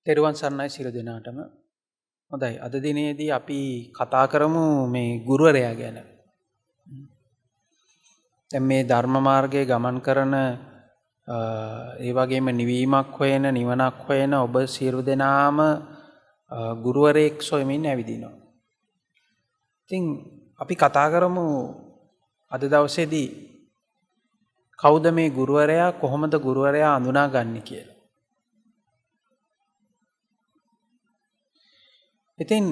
තෙරුවන් සරණයි සියලු දෙනාටම. හොඳයි. අද දිනේදී අපි කතා කරමු මේ ගුරුවරයා ගැන. දැන් මේ ධර්ම මාර්ගයේ ගමන් කරන ඒ වගේම නිවීමක් හොයන නිවනක් හොයන ඔබ සියලු දෙනාම ගුරුවරයෙක් සොයමින් ඇවිදිනවා. ඉතින් අපි කතා කරමු අද දවසේදී කවුද මේ ගුරුවරයා, කොහොමද ගුරුවරයා අඳුනාගන්නේ කියලා. ඉතින්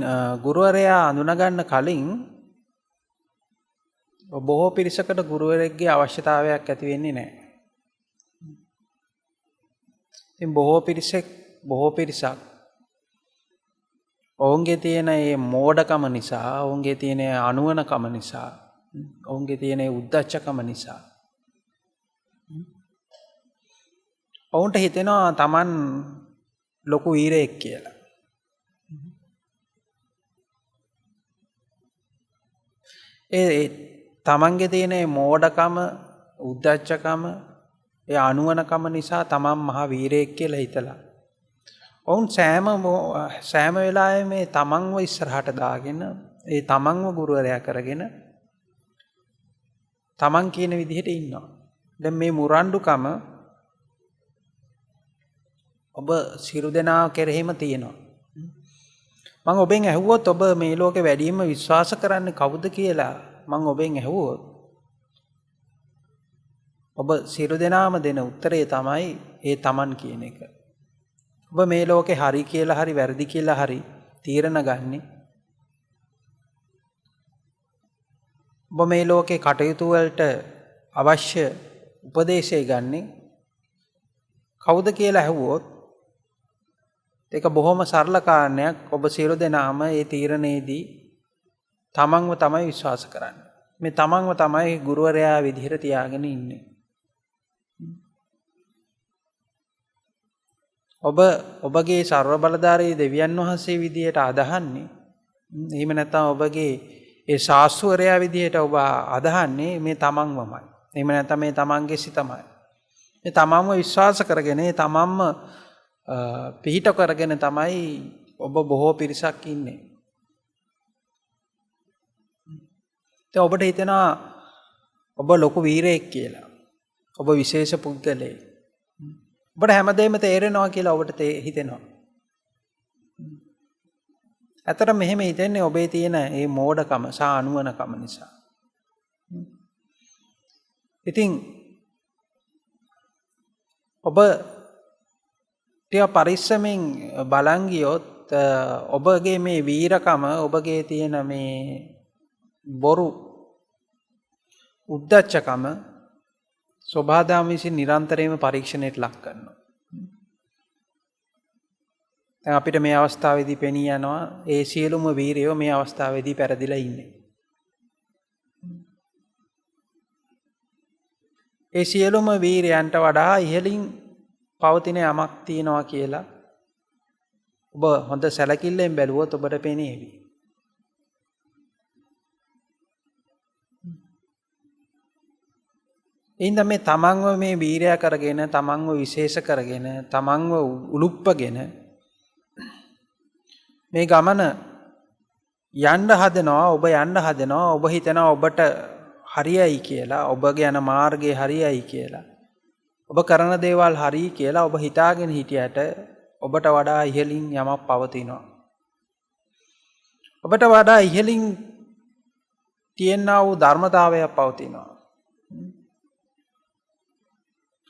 ගුරුවරයා අඳුනගන්න කලින් බොහෝ පිරිසකට ගුරුවරයෙක්ගේ අවශ්‍යතාවයක් ඇති වෙන්නේ නැහැ. ඉතින් බොහෝ පිරිසක් ඔවුන්ගේ තියෙන මේ මෝඩකම නිසා, ඔවුන්ගේ තියෙන අනුවණකම නිසා, ඔවුන්ගේ තියෙන උද්දච්චකම නිසා ඔවුන්ට හිතෙනවා Taman ලොකු වීරයෙක් කියලා. ඒ තමන්ගේ තියෙන මෝඩකම, උද්දච්චකම, ඒ අනුවණකම නිසා තමන් මහ වීරයෙක් කියලා හිතලා ඔවුන් සෑම වෙලාවෙම මේ තමන්ව ඉස්සරහට දාගෙන, ඒ තමන්ව ගුරුවරයා කරගෙන තමන් කියන විදිහට ඉන්නවා. දැන් මේ මුරණ්ඩුකම ඔබ සියලු දෙනා කෙරෙහිම තියෙනවා. මම ඔබෙන් ඇහුවොත් ඔබ මේ ලෝකේ වැඩිම විශ්වාස කරන්නේ කවුද කියලා මම ඔබෙන් ඇහුවොත් ඔබ සියලු දෙනාම දෙන උත්තරය තමයි ඒ Taman කියන එක. ඔබ මේ ලෝකේ හරි කියලා හරි වැරදි කියලා හරි තීරණ ගන්නේ. ඔබ මේ ලෝකේ කටයුතු වලට අවශ්‍ය උපදේශය ගන්නේ කවුද කියලා ඇහුවොත් ඒක බොහොම සරල කාරණයක්. ඔබ සියලු දෙනාම ඒ තීරණයේදී තමන්ව තමයි විශ්වාස කරන්නේ. මේ තමන්ව තමයි ගුරුවරයා විදිහට තියාගෙන ඉන්නේ. ඔබගේ ਸਰව බලධාරී දෙවියන් වහන්සේ විදිහට අදහන්නේ, එහෙම නැත්නම් ඔබගේ ඒ ශාස්ත්‍රවරයා විදිහට ඔබ අදහන්නේ මේ තමන්වමයි. එහෙම නැත්නම් මේ තමන්ගේ සිතමයි. මේ තමන්ව විශ්වාස කරගෙන, තමන්ම පිහිට කරගෙන තමයි ඔබ බොහෝ පිරිසක් ඉන්නේ. දැන් ඔබට හිතෙනවා ඔබ ලොකු වීරයෙක් කියලා. ඔබ විශේෂ පුද්ගලයෙක්. ඔබට හැමදේම තේරෙනවා කියලා ඔබට හිතෙනවා. ඇත්තට මෙහෙම හිතෙන්නේ ඔබේ තියෙන මේ මෝඩකම සහ අනුවණකම නිසා. ඉතින් ඔබ ටික පරිස්සමෙන් බලන් ගියොත් ඔබගේ මේ වීරකම, ඔබගේ තියෙන මේ බොරු උද්දච්චකම සෝභාදාම විසින් නිරන්තරයෙන්ම පරීක්ෂණයට ලක් කරනවා. දැන් අපිට මේ අවස්ථාවේදී පෙනී යනවා ඒ සියලුම වීරයෝ මේ අවස්ථාවේදී පෙරදිලා ඉන්නේ. ඒ සියලුම වීරයන්ට වඩා ඉහළින් පවතින යමක් තියෙනවා කියලා ඔබ හොඳ සැලකිල්ලෙන් බැලුවොත් ඔබට පෙනේවි. එහෙනම් මේ තමන්ව මේ වීරයා කරගෙන, තමන්ව විශේෂ කරගෙන, තමන්ව උලුප්පගෙන මේ ගමන යන්න හදනවා. ඔබ යන්න හදනවා. ඔබ හිතනවා ඔබට හරියයි කියලා, ඔබගේ යන මාර්ගය හරියයි කියලා, ඔබ කරන දේවල් හරි කියලා ඔබ හිතාගෙන හිටියට ඔබට වඩා ඉහළින් යමක් පවතිනවා. ඔබට වඩා ඉහළින් තියෙනා වූ ධර්මතාවයක් පවතිනවා.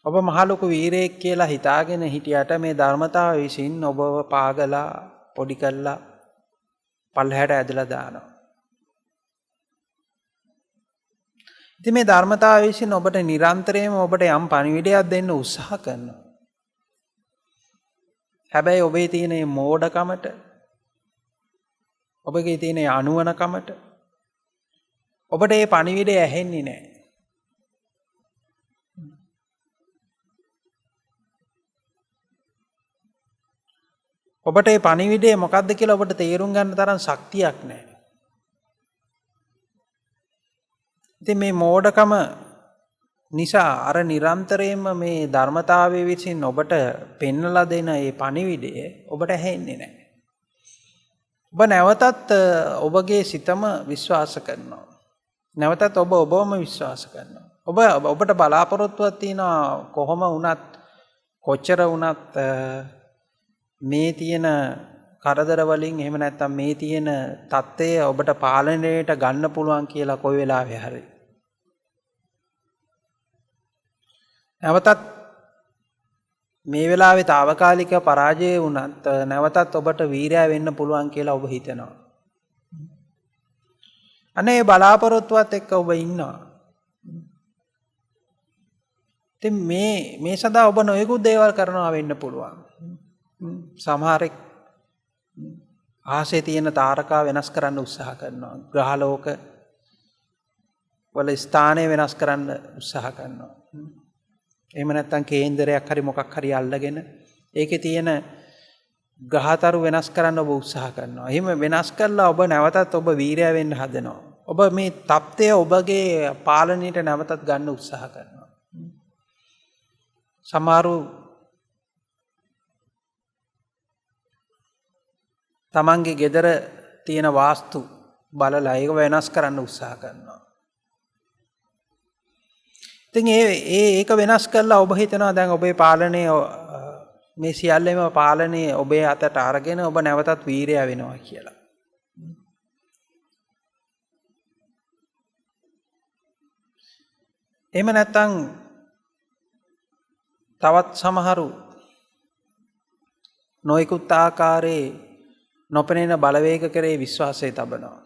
ඔබ මහ ලොකු වීරයෙක් කියලා හිතාගෙන හිටියට මේ ධර්මතාවය විසින් ඔබව පාගලා, පොඩි කළා, පල්ලහැට ඇදලා දානවා. ඉතින් මේ ධර්මතාවය විසින් ඔබට නිරන්තරයෙන්ම ඔබට යම් පණිවිඩයක් දෙන්න උත්සාහ කරනවා. හැබැයි ඔබේ තියෙන මේ මෝඩකමට, ඔබගේ තියෙන අනුවණකමට ඔබට මේ පණිවිඩය ඇහෙන්නේ නැහැ. ඔබට මේ පණිවිඩය මොකක්ද කියලා ඔබට තේරුම් ගන්න තරම් ශක්තියක් නැහැ. ඉතින් මේ මෝඩකම නිසා අර නිරන්තරයෙන්ම මේ ධර්මතාවයේ විසින් ඔබට පෙන්වලා දෙන මේ පණිවිඩය ඔබට ඇහෙන්නේ නැහැ. ඔබ නැවතත් ඔබගේ සිතම විශ්වාස කරනවා. නැවතත් ඔබම විශ්වාස කරනවා. ඔබට බලාපොරොත්තුවක් තියෙනවා කොහොම වුණත් කොච්චර වුණත් මේ තියෙන කරදර වලින් එහෙම නැත්නම් මේ තියෙන தත්ත්වය ඔබට පාලනයට ගන්න පුළුවන් කියලා කොයි වෙලාවෙ හරි. නැවතත් මේ වෙලාවේ తాවකාලික පරාජය වුණත් නැවතත් ඔබට වීරය වෙන්න පුළුවන් කියලා ඔබ හිතනවා. අනේ බලාපොරොත්තුවත් එක්ක ඔබ ඉන්නවා. ඉතින් මේ සඳහා ඔබ නොයෙකුත් දේවල් කරනවා වෙන්න පුළුවන්. සමහරෙක් ආසේ තියෙන තාරකා වෙනස් කරන්න උත්සාහ කරනවා. ග්‍රහලෝක වල ස්ථානය වෙනස් කරන්න උත්සාහ කරනවා. එහෙම නැත්නම් කේන්දරයක් හරි මොකක් හරි අල්ලගෙන ඒකේ තියෙන ග්‍රහතරු වෙනස් කරන්න ඔබ උත්සාහ කරනවා. එහෙම වෙනස් කළා ඔබ නැවතත් ඔබ වීරය වෙන්න හදනවා. ඔබ මේ தත්ත්වය ඔබගේ පාලනයට නැවතත් ගන්න උත්සාහ කරනවා. සමහරු තමන්ගේ ගෙදර තියෙන වාස්තු බලලා ඒක වෙනස් කරන්න උත්සාහ කරනවා. ඉතින් ඒක වෙනස් කළා ඔබ හිතනවා දැන් ඔබේ පාලනය මේ සියල්ලම පාලනය ඔබේ අතට අරගෙන ඔබ නැවතත් වීරය වෙනවා කියලා. එහෙම නැත්නම් තවත් සමහරු නොයෙකුත් ආකාරයේ නොපෙනෙන බලවේග කරේ විශ්වාසය තබනවා.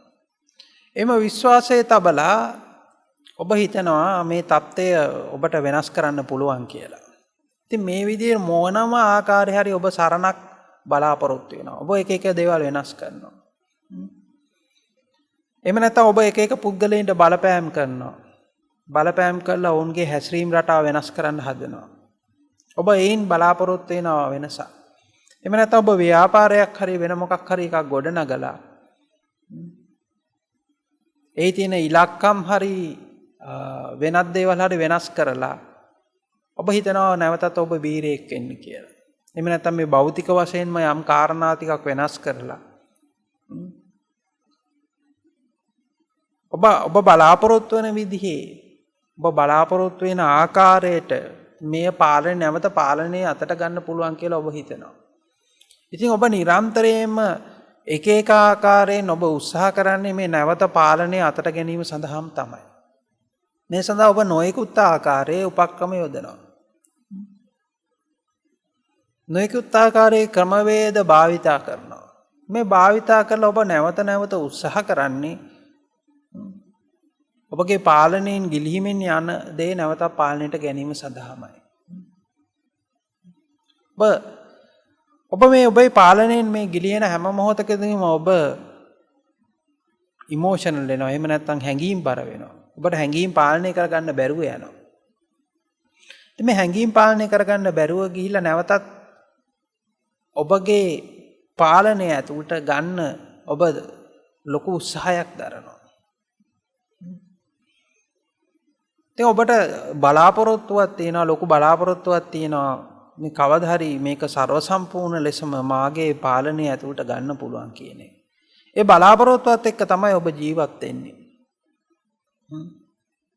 එම විශ්වාසය තබලා ඔබ හිතනවා මේ தත්ත්වය ඔබට වෙනස් කරන්න පුළුවන් කියලා. ඉතින් මේ විදිහේ මොනම ආකාරය හරි ඔබ සරණක් බලාපොරොත්තු වෙනවා. ඔබ එක එක දේවල් වෙනස් කරනවා. එහෙම නැත්නම් ඔබ එක එක පුද්ගලයන්ට බලපෑම් කරනවා. බලපෑම් කරලා ඔවුන්ගේ හැසිරීම් රටාව වෙනස් කරන්න හදනවා. ඔබ ඒයින් බලාපොරොත්තු වෙනවා වෙනසක්. එහෙම නැත්නම් ඔබ ව්‍යාපාරයක් හරි වෙන මොකක් හරි එකක් ගොඩනගලා ඒ තියෙන ඉලක්කම් හරි වෙනත් දේවල් හරි වෙනස් කරලා ඔබ හිතනවා නැවතත් ඔබ වීරයෙක් වෙන්න කියලා. එහෙම නැත්නම් මේ භෞතික වශයෙන්ම යම් කාරණා ටිකක් වෙනස් කරලා ඔබ බලාපොරොත්තු වෙන විදිහේ ඔබ බලාපොරොත්තු වෙන ආකාරයට මේ පාලනය නැවත පාලනයේ අතට ගන්න පුළුවන් කියලා ඔබ හිතනවා. ඉතින් ඔබ නිරන්තරයෙන්ම එක එක ආකාරයෙන් ඔබ උත්සාහ කරන්නේ මේ නැවත පාලනයේ අතට ගැනීම සඳහාම තමයි. මේ සඳහා ඔබ නොයෙකුත් ආකාරයේ උපක්‍රම යොදනවා. නොයෙකුත් ආකාරයේ ක්‍රමවේද භාවිතා කරනවා. මේ භාවිතා කරලා ඔබ නැවත නැවත උත්සාහ කරන්නේ ඔබගේ පාලනයෙන් ගිලිහිමින් යන දේ නැවත පාලනයට ගැනීම සඳහාමයි. ඔබ මේ ඔබේ පාලනයෙන් මේ ගිලිහෙන හැම මොහොතකදීම ඔබ ඉමෝෂනල් වෙනවා. එහෙම නැත්නම් හැඟීම් බර වෙනවා. ඔබට හැඟීම් පාලනය කරගන්න බැරුව යනවා. ඉතින් මේ හැඟීම් පාලනය කරගන්න බැරුව ගිහිල්ලා නැවතත් ඔබගේ පාලනය ඇතුළට ගන්න ඔබ ලොකු උත්සාහයක් දරනවා. ඉතින් ඔබට බලාපොරොත්තුවක් තියෙනවා, ලොකු බලාපොරොත්තුවක් තියෙනවා. මේ කවදා හරි මේක ਸਰව සම්පූර්ණ ලෙසම මාගේ පාලනය ඇතුළට ගන්න පුළුවන් කියන එක. ඒ බලාපොරොත්තුවත් එක්ක තමයි ඔබ ජීවත් වෙන්නේ.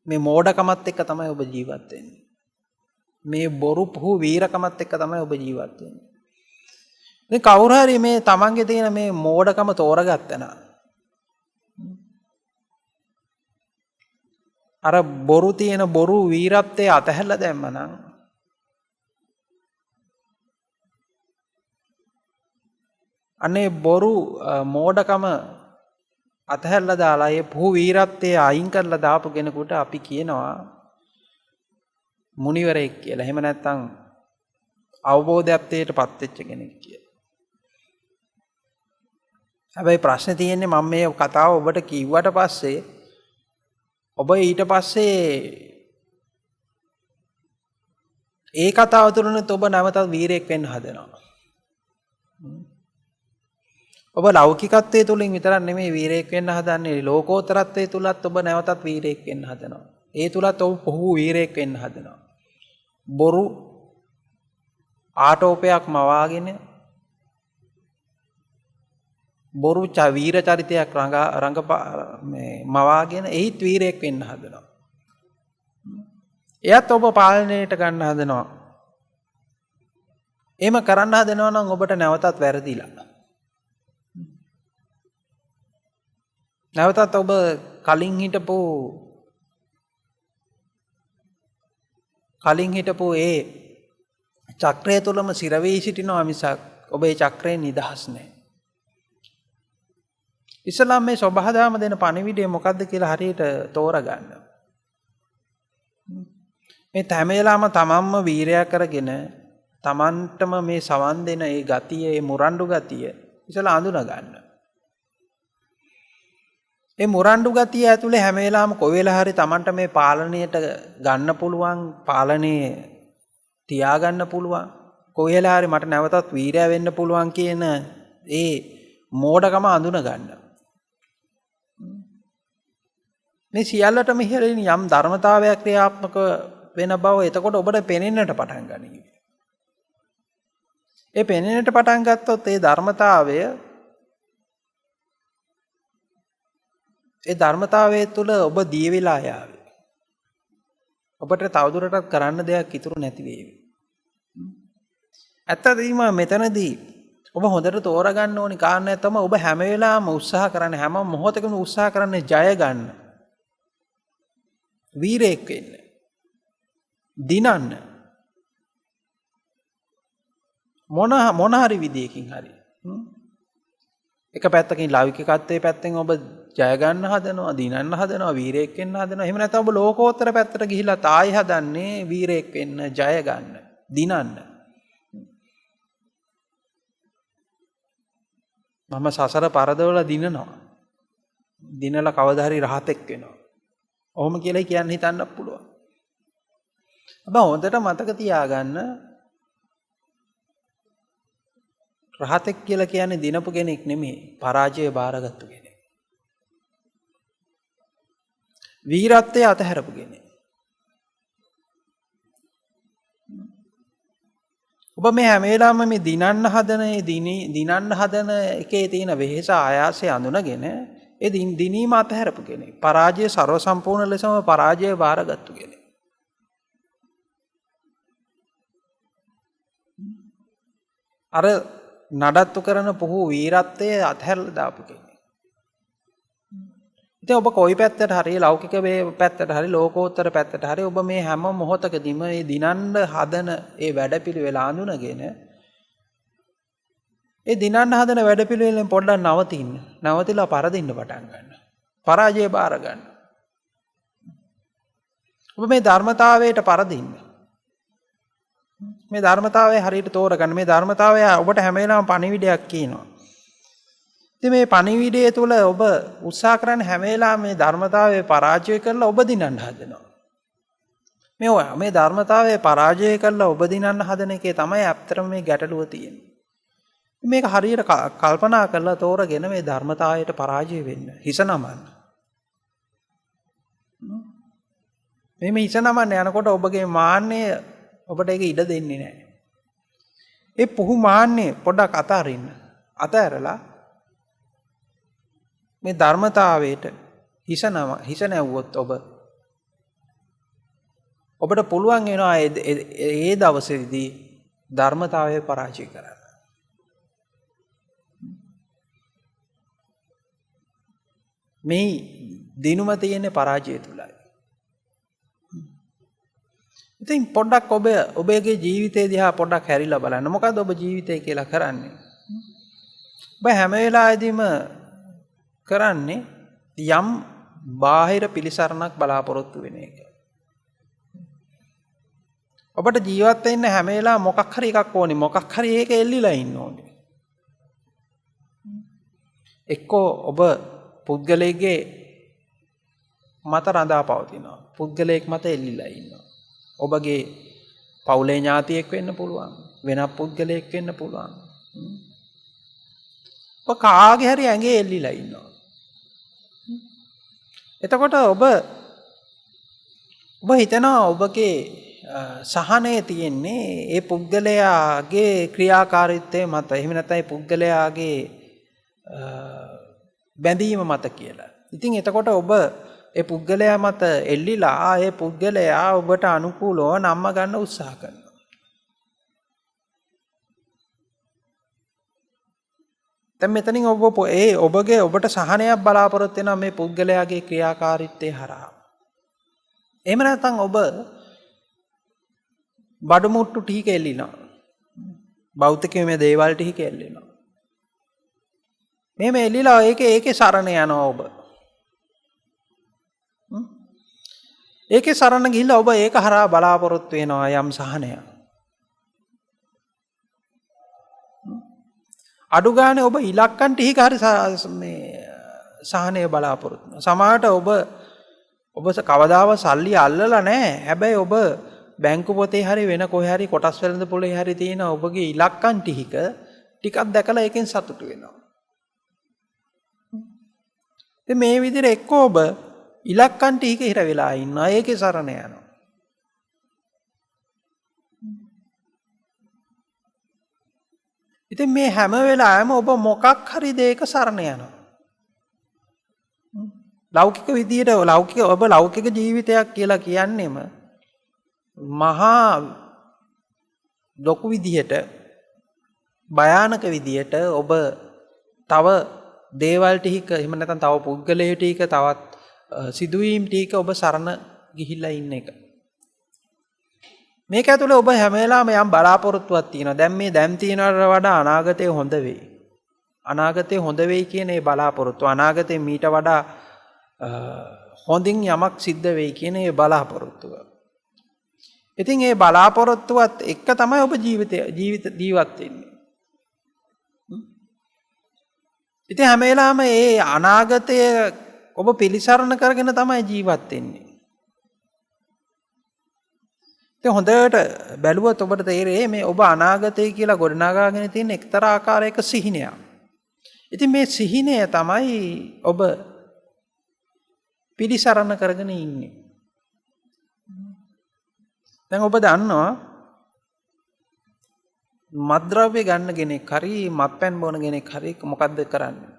මේ මෝඩකමත් එක්ක තමයි ඔබ ජීවත් වෙන්නේ. මේ බොරු පුහු වීරකමත් එක්ක තමයි ඔබ ජීවත් වෙන්නේ. මේ කවුරු හරි මේ තමන්ගේ තියෙන මේ මෝඩකම තෝරගත්තා නා. අර බොරු තියෙන බොරු වීරත්වයේ අතහැරලා දැම්මනම් අනේ බොරු මෝඩකම අතහැරලා දාලා ඒ පුහු වීරත්වයේ අයින් කරලා දාපු කෙනෙකුට අපි කියනවා මුනිවරයෙක් කියලා. එහෙම නැත්නම් අවබෝධයත්වයටපත් වෙච්ච කෙනෙක් කියලා. හැබැයි ප්‍රශ්නේ තියෙන්නේ මම මේ කතාව ඔබට කිව්වට පස්සේ ඔබ ඊට පස්සේ ඒ කතාව තුළින් ඔබ නැවතත් වීරයෙක් වෙන්න හදනවා. ඔබ ලෞකිකත්වයේ තුලින් විතරක් නෙමෙයි වීරයෙක් වෙන්න හදන්නේ, ලෝකෝත්තරත්වයේ තුලත් ඔබ නැවතත් වීරයෙක් වෙන්න හදනවා. ඒ තුලත් ඔබ පොහු වීරයෙක් වෙන්න හදනවා. බොරු ආටෝපයක් මවාගෙන බොරු වීර චරිතයක් මවාගෙන එහිත් වීරයෙක් වෙන්න හදනවා. එයත් ඔබ පාලනයට ගන්න හදනවා. එහෙම කරන්න හදනවා නම් ඔබට නැවතත් වැරදිලා. නැවතත් ඔබ කලින් හිටපු ඒ චක්‍රය තුලම සිර වී සිටිනවා මිසක් ඔබ ඒ චක්‍රයෙන් නිදහස් නැහැ. ඉස්ලාම් මේ සබහාදාම දෙන පණිවිඩය මොකද්ද කියලා හරියට තෝරගන්න. මේ හැම වෙලාවම තමන්ම වීරයා කරගෙන තමන්ටම මේ සවන් දෙන ඒ ගතිය, ඒ මුරණ්ඩු ගතිය ඉතලා අඳුන ගන්න. ඒ මුරණ්ඩු ගතිය ඇතුලේ හැම වෙලාවම කොයි වෙලාව හරි තමන්ට මේ පාලනයට ගන්න පුළුවන්, පාලනේ තියාගන්න පුළුවන්, කොයි වෙලාව හරි මට නැවතත් වීරයා වෙන්න පුළුවන් කියන ඒ මෝඩකම අඳුන ගන්න. මේ සියල්ලටම ඉහළින් යම් ධර්මතාවයක් ක්‍රියාත්මක වෙන බව එතකොට ඔබට පෙනෙන්නට පටන් ගනී. ඒ පෙනෙන්නට පටන් ගත්තොත් ඒ ධර්මතාවයේ තුල ඔබ දිය වෙලා යාවි. ඔබට තවදුරටත් කරන්න දෙයක් ඉතුරු නැති වේවි. ඇත්තටම මෙතනදී ඔබ හොඳට තෝරගන්න ඕනි කාරණයක් තමයි ඔබ හැම වෙලාවෙම උත්සාහ කරන්නේ, හැම මොහොතකම උත්සාහ කරන්නේ ජය ගන්න. වීරයෙක් වෙන්න. දිනන්න. මොන හරි විදියකින් හරි. එක පැත්තකින් ලෞකිකත්වයේ පැත්තෙන් ඔබ ජය ගන්න හදනවා, දිනන්න හදනවා, වීරයෙක් වෙන්න හදනවා. එහෙම නැත්නම් ඔබ ලෝකෝත්තර පැත්තට ගිහිලා තායි හදන්නේ වීරයෙක් වෙන්න, ජය ගන්න, දිනන්න. මම සසර පරදවල දිනනවා. දිනලා කවදා හරි රහතෙක් වෙනවා. ඔහොම කියලා කියන්න හිතන්නත් පුළුවන්. හැබැයි හොඳට මතක තියාගන්න රහතෙක් කියලා කියන්නේ දිනපු කෙනෙක් නෙමෙයි, පරාජය බාරගත්තු කෙනෙක්. වීරත්වයේ අතහැරපු කෙනෙක්. ඔබ මේ හැම වෙලාවෙම මේ දිනන්න හදන එකේ තියෙන වෙහෙස ආයාසය අඳුනගෙන ඒ දිනීම අතහැරපු කෙනෙක්. පරාජය ਸਰව සම්පූර්ණ ලෙසම පරාජය බාරගත්තු කෙනෙක්. අර නඩත්තු කරන පුහු වීරත්වයේ අතහැරලා දාපු කෙනෙක්. ඉතින් ඔබ කොයි පැත්තට හරි ලෞකික පැත්තට හරි ලෝකෝත්තර පැත්තට හරි ඔබ මේ හැම මොහොතකදීම මේ දිනන්න හදන ඒ වැඩපිළිවෙල අඳුනගෙන ඒ දිනන්න හදන වැඩපිළිවෙලෙන් පොඩ්ඩක් නවතින්න. නවතිලා පරදින්න පටන් ගන්න. පරාජය බාර ගන්න. ඔබ මේ ධර්මතාවයට පරදින්න. මේ ධර්මතාවය හරියට තෝරගන්න. මේ ධර්මතාවය ඔබට හැම වෙලාවෙම පණිවිඩයක් කියනවා. ඉතින් මේ පණිවිඩය තුළ ඔබ උත්සාහ කරන්නේ හැම වෙලාවෙම මේ ධර්මතාවය පරාජය කරලා ඔබ දිනන්න හදනවා. මේ ධර්මතාවය පරාජය කරලා ඔබ දිනන්න හදන එකේ තමයි ඇත්තටම මේ ගැටලුව තියෙන්නේ. මේක හරියට කල්පනා කරලා තෝරගෙන මේ ධර්මතාවයට පරාජය වෙන්න. හිස නමන්න. මේ හිස නමන්න යනකොට ඔබගේ මාන්නය ඔබට ඒක ඉඩ දෙන්නේ නැහැ. ඒ පුහු මාන්නේ පොඩ්ඩක් අතාරින්න. අතහැරලා මේ ධර්මතාවයට හිස නැවුවොත් ඔබට පුළුවන් වෙනවා ඒ දවසේදී ධර්මතාවය පරාජය කරන්න. මේ දිනුම තියෙන්නේ පරාජය තුලයි. ඉතින් පොඩ්ඩක් ඔබගේ ජීවිතය දිහා පොඩ්ඩක් හැරිලා බලන්න. මොකද්ද ඔබ ජීවිතය කියලා කරන්නේ? ඔබ හැම වෙලාවෙදීම කරන්නේ යම් බාහිර පිළිසරණක් බලාපොරොත්තු වෙන එක. ඔබට ජීවත් වෙන්න හැම වෙලාවෙම මොකක් හරි එකක් ඕනේ. මොකක් හරි ඒක එල්ලිලා ඉන්න ඕනේ. එක්කෝ ඔබ පුද්ගලයෙක්ගේ මත රඳා පවතිනවා. පුද්ගලයෙක් මත එල්ලිලා ඉන්නවා. ඔබගේ පවුලේ ඥාතියෙක් වෙන්න පුළුවන්. වෙනත් පුද්ගලයෙක් වෙන්න පුළුවන්. ඔබ කාගේ හරි ඇඟේ එල්ලිලා ඉන්නවා. එතකොට ඔබ ඔබ හිතනවා ඔබගේ සහනය තියෙන්නේ ඒ පුද්ගලයාගේ ක්‍රියාකාරීත්වය මත. එහෙම නැත්නම් ඒ පුද්ගලයාගේ බැඳීම මත කියලා. ඉතින් එතකොට ඔබ ඒ පුද්ගලයා මත එල්ලිලා ඒ පුද්ගලයා ඔබට අනුකූලව නම්ම ගන්න උත්සාහ කරනවා. දැන් මෙතනින් ඔබගේ ඔබට සහනයක් බලාපොරොත්තු වෙනවා මේ පුද්ගලයාගේ ක්‍රියාකාරීත්වය හරහා. එහෙම නැත්නම් ඔබ බඩමුට්ටු ටික එල්ලිනවා. භෞතිකමය දේවල් ටික එල්ලිනවා. මෙහෙම එල්ලිලා ඒකේ සරණ යනවා ඔබ. ඒකේ සරණ ගිහිල්ලා ඔබ ඒක හරහා බලාපොරොත්තු වෙනවා යම් සහනයක්. අඩු ගානේ ඔබ ඉලක්කම් ටික හරි මේ සහනය බලාපොරොත්තු වෙනවා. සමහරට ඔබ කවදාව සල්ලි අල්ලලා නැහැ. හැබැයි ඔබ බැංකු පොතේ හරි වෙන කොහේ හරි කොටස් වෙළඳ පොලේ හරි තියෙන ඔබගේ ඉලක්කම් ටිකක් දැකලා ඒකෙන් සතුටු වෙනවා. ඉතින් මේ විදිහට එක්ක ඔබ ඉලක්කම් ටික හිර වෙලා ඉන්නවා. ඒකේ සරණ යනවා. ඉතින් මේ හැම වෙලාවෙම ඔබ මොකක් හරි දෙයක සරණ යනවා. ලෞකික විදියට ඔබ ලෞකික ජීවිතයක් කියලා කියන්නේම මහා ලොකු විදියට භයානක විදියට ඔබ තව දේවල් ටික එහෙම නැත්නම් තව පුද්ගලයෝ ටික තවත් සිදුවීම් ටික ඔබ සරණ ගිහිල්ලා ඉන්න එක. මේක ඇතුලේ ඔබ හැම වෙලාවෙම යම් බලාපොරොත්තුවක් තියෙනවා. දැන් තියෙනවට වඩා අනාගතේ හොඳ වෙයි. අනාගතේ හොඳ වෙයි කියන ඒ බලාපොරොත්තුව. අනාගතේ මීට වඩා හොඳින් යමක් සිද්ධ වෙයි කියන ඒ බලාපොරොත්තුව. ඉතින් ඒ බලාපොරොත්තුවත් එක්ක තමයි ඔබ ජීවත් වෙන්නේ. ඉතින් හැම වෙලාවෙම මේ අනාගතය ඔබ පිළිසරණ කරගෙන තමයි ජීවත් වෙන්නේ. ඉතින් හොඳට බැලුවොත් ඔබට තේරෙයි මේ ඔබ අනාගතය කියලා ගොඩනගාගෙන තියෙන එක්තරා ආකාරයක සිහිනයක්. ඉතින් මේ සිහිනය තමයි ඔබ පිළිසරණ කරගෙන ඉන්නේ. දැන් ඔබ දන්නවා මත්ද්‍රව්‍ය ගන්න කෙනෙක් හරි මත්පැන් බොන කෙනෙක් හරි මොකද්ද කරන්නේ?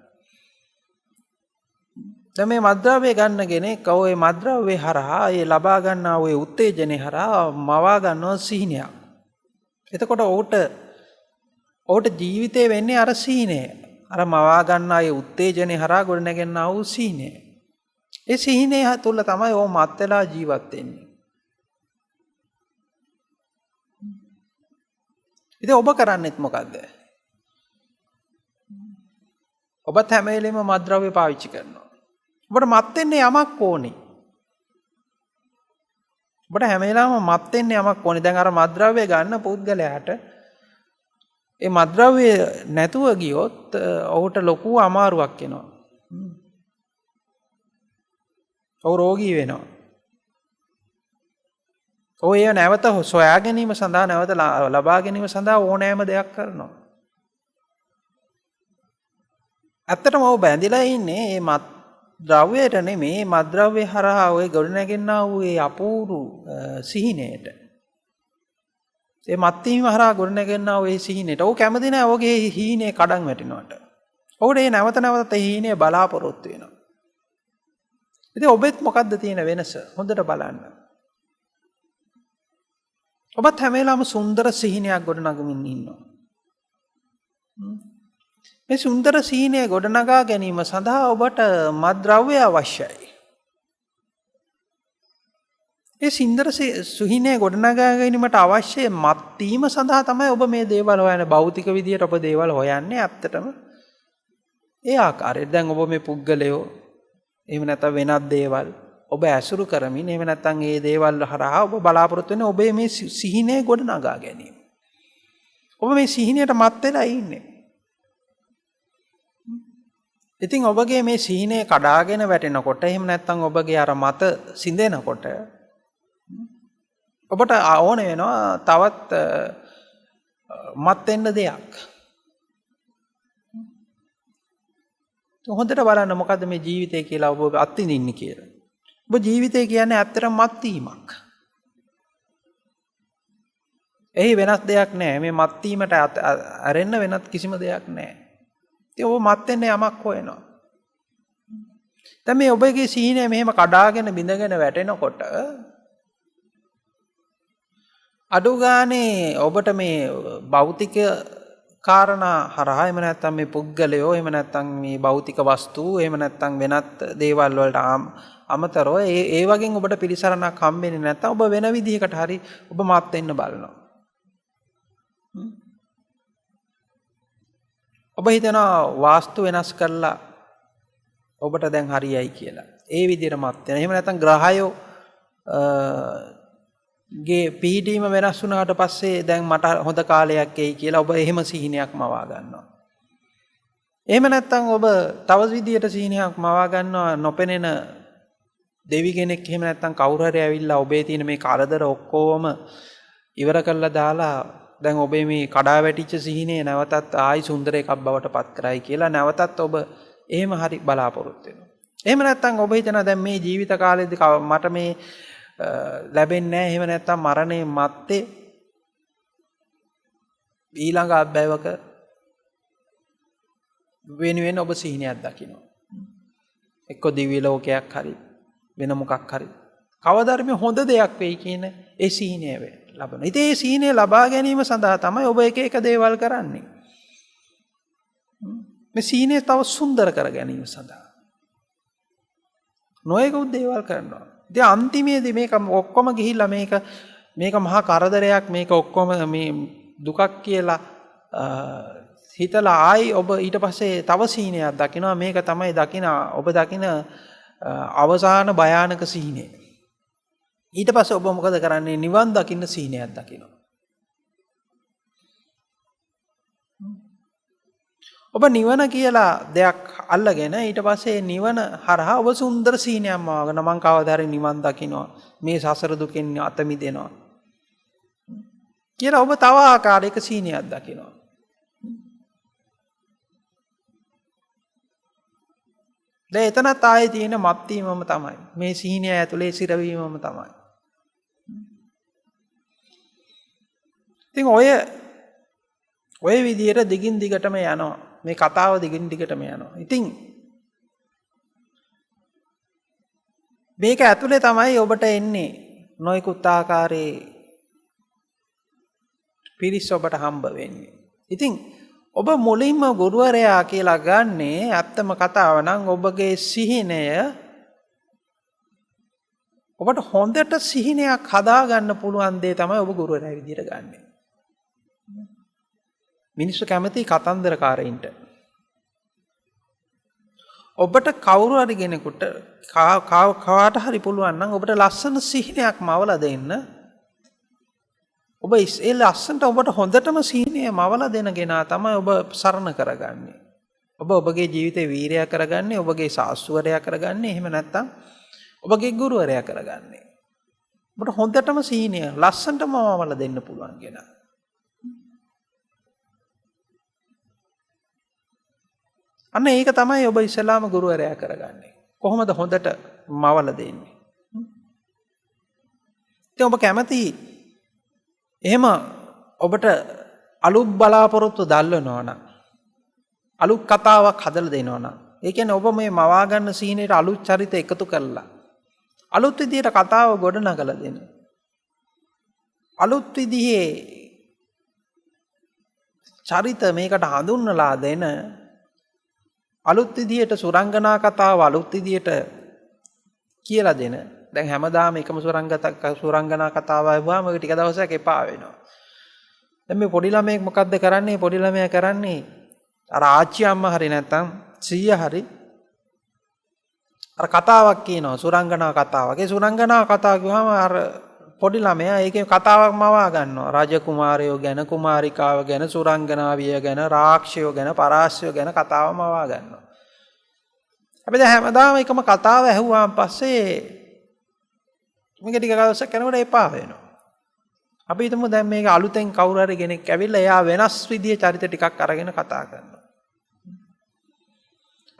දැන් මේ මත්ද්‍රව්‍ය ගන්න කෙනෙක් ඔය මත්ද්‍රව්‍ය හරහා ඒ ලබා ගන්නා ඔය උත්තේජනේ හරහා මවා ගන්නවා සිහිනයක්. එතකොට ඔහුට ජීවිතේ වෙන්නේ අර සිහිනය. අර මවා ගන්නා ඒ උත්තේජනේ හරහා ගොඩනගෙනා වූ සිහිනය. ඒ සිහිනය තුළ තමයි ඔහු මත් වෙලා ජීවත් වෙන්නේ. ඉතින් ඔබ කරන්නේත් මොකද්ද? ඔබත් හැම වෙලෙම මත්ද්‍රව්‍ය පාවිච්චි කරනවා. ඔබට මත් වෙන්න යමක් ඕනේ. ඔබට හැම වෙලාවෙම මත් වෙන්න යමක් ඕනේ. දැන් අර මත්ද්‍රව්‍ය ගන්න පුද්ගලයාට ඒ මත්ද්‍රව්‍ය නැතුව ගියොත් ඔහුට ලොකු අමාරුවක් එනවා. ඔහු රෝගී වෙනවා. ඔය නැවත සොයා ගැනීම සඳහා නැවත ලබා ගැනීම සඳහා ඕනෑම දෙයක් කරනවා. ඇත්තටම ඔහු බැඳිලා ඉන්නේ මේ මත් ද්‍රව්‍යයට නෙමෙයි මත්ද්‍රව්‍ය හරහා ඔය ගොඩනැගෙනා වූ ඒ අපූර්ව සිහිනයට. ඒ මත් වීම හරහා ගොඩනැගෙනා වූ ඒ සිහිනයට. ඔහු කැමති නැහැ ඔහුගේ හීනේ කඩන් වැටෙනවට. ඔහුට ඒ නැවත නැවත ඒ හීනේ බලාපොරොත්තු වෙනවා. ඉතින් ඔබෙත් මොකද්ද තියෙන වෙනස? හොඳට බලන්න. ඔබත් හැම වෙලාවෙම සුන්දර සිහිනයක් ගොඩනගමින් ඉන්නවා. මේ සුන්දර සිහිනය ගොඩනගා ගැනීම සඳහා ඔබට මත්ද්‍රව්‍ය අවශ්‍යයි. ඒ සුන්දර සිහිනය ගොඩනගා ගැනීමට අවශ්‍ය මත් වීම සඳහා තමයි ඔබ මේ දේවල් හොයන්නේ. භෞතික විදියට ඔබ දේවල් හොයන්නේ ඇත්තටම ඒ ආකාරයට. දැන් ඔබ මේ පුද්ගලයෝ එහෙම නැත්නම් වෙනත් දේවල් ඔබ ඇසුරු කරමින් එහෙම නැත්නම් මේ දේවල් හරහා ඔබ බලාපොරොත්තු වෙන්නේ ඔබේ මේ සිහිනය ගොඩනගා ගැනීම. ඔබ මේ සිහිනයට මත් වෙලා ඉන්නේ. ඉතින් ඔබගේ මේ සිහිනය කඩාගෙන වැටෙනකොට එහෙම නැත්නම් ඔබගේ අර මත සිඳෙනකොට ඔබට ඕන වෙනවා තවත් මත් වෙන්න දෙයක්. හොඳට බලන්න මොකද්ද මේ ජීවිතය කියලා ඔබ අත්විඳින්නේ කියලා. ඔබ ජීවිතය කියන්නේ ඇත්තටම මත්වීමක්. එහි වෙනස් දෙයක් නැහැ. මේ මත්වීමට අරෙන්න වෙනත් කිසිම දෙයක් නැහැ. ඉතින් ඔබ මත් වෙන්න යමක් හොයනවා. දැන් මේ ඔබගේ සීනය මෙහෙම කඩාගෙන බිඳගෙන වැටෙනකොට අඩු ගානේ ඔබට මේ භෞතික කාරණා හරහා එහෙම නැත්නම් මේ පුද්ගලයෝ එහෙම නැත්නම් මේ භෞතික වස්තු එහෙම නැත්නම් වෙනත් දේවල් වලට අමතරව ඒ වගේ ඔබට පිළිසරණක් හම්බෙන්නේ නැත්නම් ඔබ වෙන විදිහකට හරි ඔබ මත් වෙන්න බලනවා. ඔබ හිතනවා වාස්තු වෙනස් කරලා ඔබට දැන් හරියයි කියලා. ඒ විදිහට මත් වෙන. එහෙම නැත්නම් ග්‍රහයෝ ගේ පිහිටීම වෙනස් වුණාට පස්සේ දැන් මට හොඳ කාලයක් එයි කියලා ඔබ එහෙම සිහිනයක් මවා ගන්නවා. එහෙම නැත්නම් ඔබ තව විදිහට සිහිනයක් මවා ගන්නවා නොපෙනෙන දෙවි කෙනෙක් එහෙම නැත්නම් කවුරු හරි ඇවිල්ලා ඔබේ තියෙන මේ කරදර ඔක්කොම ඉවර කරලා දාලා දැන් ඔබේ මේ කඩා වැටිච්ච සිහිනේ නැවතත් ආයි සුන්දර එකක් බවට පත් කරයි කියලා නැවතත් ඔබ එහෙම හරි බලාපොරොත්තු වෙනවා. එහෙම නැත්නම් ඔබ හිතනවා දැන් මේ ජීවිත කාලෙදී මට මේ ලැබෙන්නේ නැහැ. එහෙම නැත්නම් මරණය මත්තේ ඊළඟ අත්බැවක වෙනුවෙන් ඔබ සිහිනයක් දකිනවා. එක්ක දිව්‍ය ලෝකයක් හරි වෙන මොකක් හරි කවදාද මේ හොඳ දෙයක් වෙයි කියන ඒ සිහිනය ලබන. ඉතින් ඒ සිහිනය ලබා ගැනීම සඳහා තමයි ඔබ එක එක දේවල් කරන්නේ. මේ සිහිනය තව සුන්දර කර ගැනීම සඳහා නොයෙකුත් දේවල් කරනවා. ඉතින් අන්තිමේදී මේක ඔක්කොම ගිහිල්ලා මේක මහා කරදරයක් මේක ඔක්කොම මේ දුකක් කියලා හිතලා ආයි ඔබ ඊට පස්සේ තව සිහිනයක් දකිනවා. මේක තමයි ඔබ දකින අවසාන භයානක සිහිනය. ඊට පස්සේ ඔබ මොකද කරන්නේ? නිවන් දකින්න සිහිනයක් දකිනවා. ඔබ නිවන කියලා දෙයක් අල්ලගෙන ඊට පස්සේ නිවන හරහා ඔබ සුන්දර සිහිනයක් මවගෙන මං කවදා හරි නිවන් දකින්නවා. මේ සසර දුකෙන් අත මිදෙනවා. කියලා ඔබ තව ආකාරයක සිහිනයක් දකිනවා. දැන් එතනත් ආයේ තියෙන මත් වීමම තමයි. මේ සිහිනය ඇතුලේ සිරවීමම තමයි. ඉතින් ඔය විදියට දිගින් දිගටම යනවා. මේ කතාව දිගින් දිගටම යනවා. ඉතින් මේක ඇතුලේ තමයි ඔබට එන්නේ නොයෙකුත් ආකාරයේ පිරිස් ඔබට හම්බ වෙන්නේ. ඉතින් ඔබ මුලින්ම ගුරුවරයා කියලා ගන්නේ ඇත්තම කතාව නම් ඔබගේ සිහිනය ඔබට හොඳට සිහිනයක් හදාගන්න පුළුවන් දේ තමයි ඔබ ගුරුවරයා විදියට ගන්නෙ. මිනිස්සු කැමති කතන්දරකාරයින්ට. ඔබට කවුරු හරි කෙනෙකුට කාට හරි පුළුවන් නම් ඔබට ලස්සන සිහිනයක් මවලා දෙන්න. ඔබ ඒ ලස්සනට ඔබට හොඳටම සිහිනය මවලා දෙන කෙනා තමයි ඔබ සරණ කරගන්නේ. ඔබ ඔබගේ ජීවිතේ වීරයා කරගන්නේ, ඔබගේ සාස්වරයා කරගන්නේ, එහෙම නැත්නම් ඔබගේ ගුරුවරයා කරගන්නේ. ඔබට හොඳටම සිහිනය ලස්සනටම මවලා දෙන්න පුළුවන් කෙනා. අන්න ඒක තමයි ඔබ ඉස්ලාම ගුරුවරයා කරගන්නේ. කොහොමද හොඳට මවලා දෙන්නේ? ඉතින් ඔබ කැමති එහෙම ඔබට අලුත් බලාපොරොත්තු දල්වනවා නම් අලුත් කතාවක් හදලා දෙනවා නම් ඒ කියන්නේ ඔබ මේ මවා ගන්න සීනේට අලුත් චරිත එකතු කරලා අලුත් විදියට කතාව ගොඩනගලා දෙන්න. අලුත් විදිහේ චරිත මේකට හඳුන්වලා දෙන අලුත් විදියට සුරංගනා කතාව අලුත් විදියට කියලා දෙන. දැන් හැමදාම එකම සුරංගනා කතාව ආවම ටික දවසක් එපා වෙනවා. දැන් මේ පොඩි ළමයෙක් මොකද්ද කරන්නේ? පොඩි ළමයා කරන්නේ අර ආච්චි අම්මා හරි නැත්නම් සීයා හරි අර කතාවක් කියනවා සුරංගනා කතාවක්. ඒ සුරංගනා කතාව කිව්වම අර පොඩි ළමයා ඒකේ කතාවක් මවා ගන්නවා. රාජකුමාරයෝ ගැන, කුමාරිකාව ගැන, සුරංගනාවිය ගැන, රාක්ෂයෝ ගැන, පරාස්යෝ ගැන කතාව මවා ගන්නවා. අපි දැන් හැමදාම එකම කතාව ඇහුවාන් පස්සේ මේක ටික දවසක් යනකොට එපා වෙනවා. අපි හිතමු දැන් මේක අලුතෙන් කවුරු හරි කෙනෙක් ඇවිල්ලා එයා වෙනස් විදිහේ චරිත ටිකක් අරගෙන කතා කරනවා.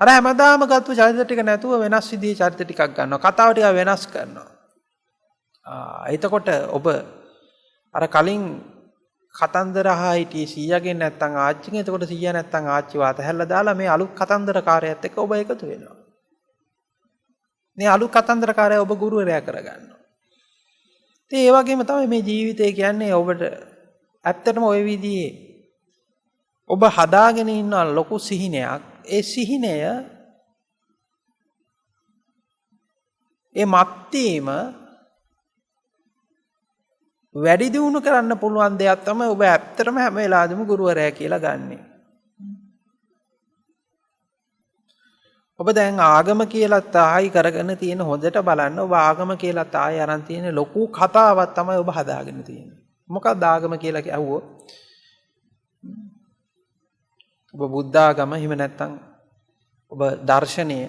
අර හැමදාම ගත්ත චරිත ටික නැතුව වෙනස් විදිහේ චරිත ටිකක් ගන්නවා. කතාව ටික වෙනස් කරනවා. එතකොට ඔබ අර කලින් කතන්දර අහා හිටියේ සීයාගෙන් නැත්තම් ආච්චිගෙන්. එතකොට සීයා නැත්තම් ආච්චි වාත හැල්ලා දාලා මේ අලුත් කතන්දරකාරයත් එක්ක ඔබ එකතු වෙනවා. මේ අලුත් කතන්දරකාරය ඔබ ගුරුවරයා කරගන්නවා. ඉතින් ඒ වගේම තමයි මේ ජීවිතය කියන්නේ ඔබට ඇත්තටම ওই විදිහේ ඔබ හදාගෙන ඉන්න ලොකු සිහිනයක්. ඒ සිහිනය ඒ මත්වීම වැඩි දියුණු කරන්න පුළුවන් දෙයක් තමයි ඔබ ඇත්තටම හැම වෙලාවෙම ගුරුවරයා කියලා ගන්නෙ. ඔබ දැන් ආගම කියලාත් ආයි කරගෙන තියෙන හොඳට බලන්න ඔබ ආගම කියලාත් ආයි අරන් තියෙන ලොකු කතාවක් තමයි ඔබ හදාගෙන තියෙන්නේ. මොකක්ද ආගම කියලා කියවුවොත් ඔබ බුද්ධ ආගම එහෙම නැත්නම් ඔබ දර්ශනය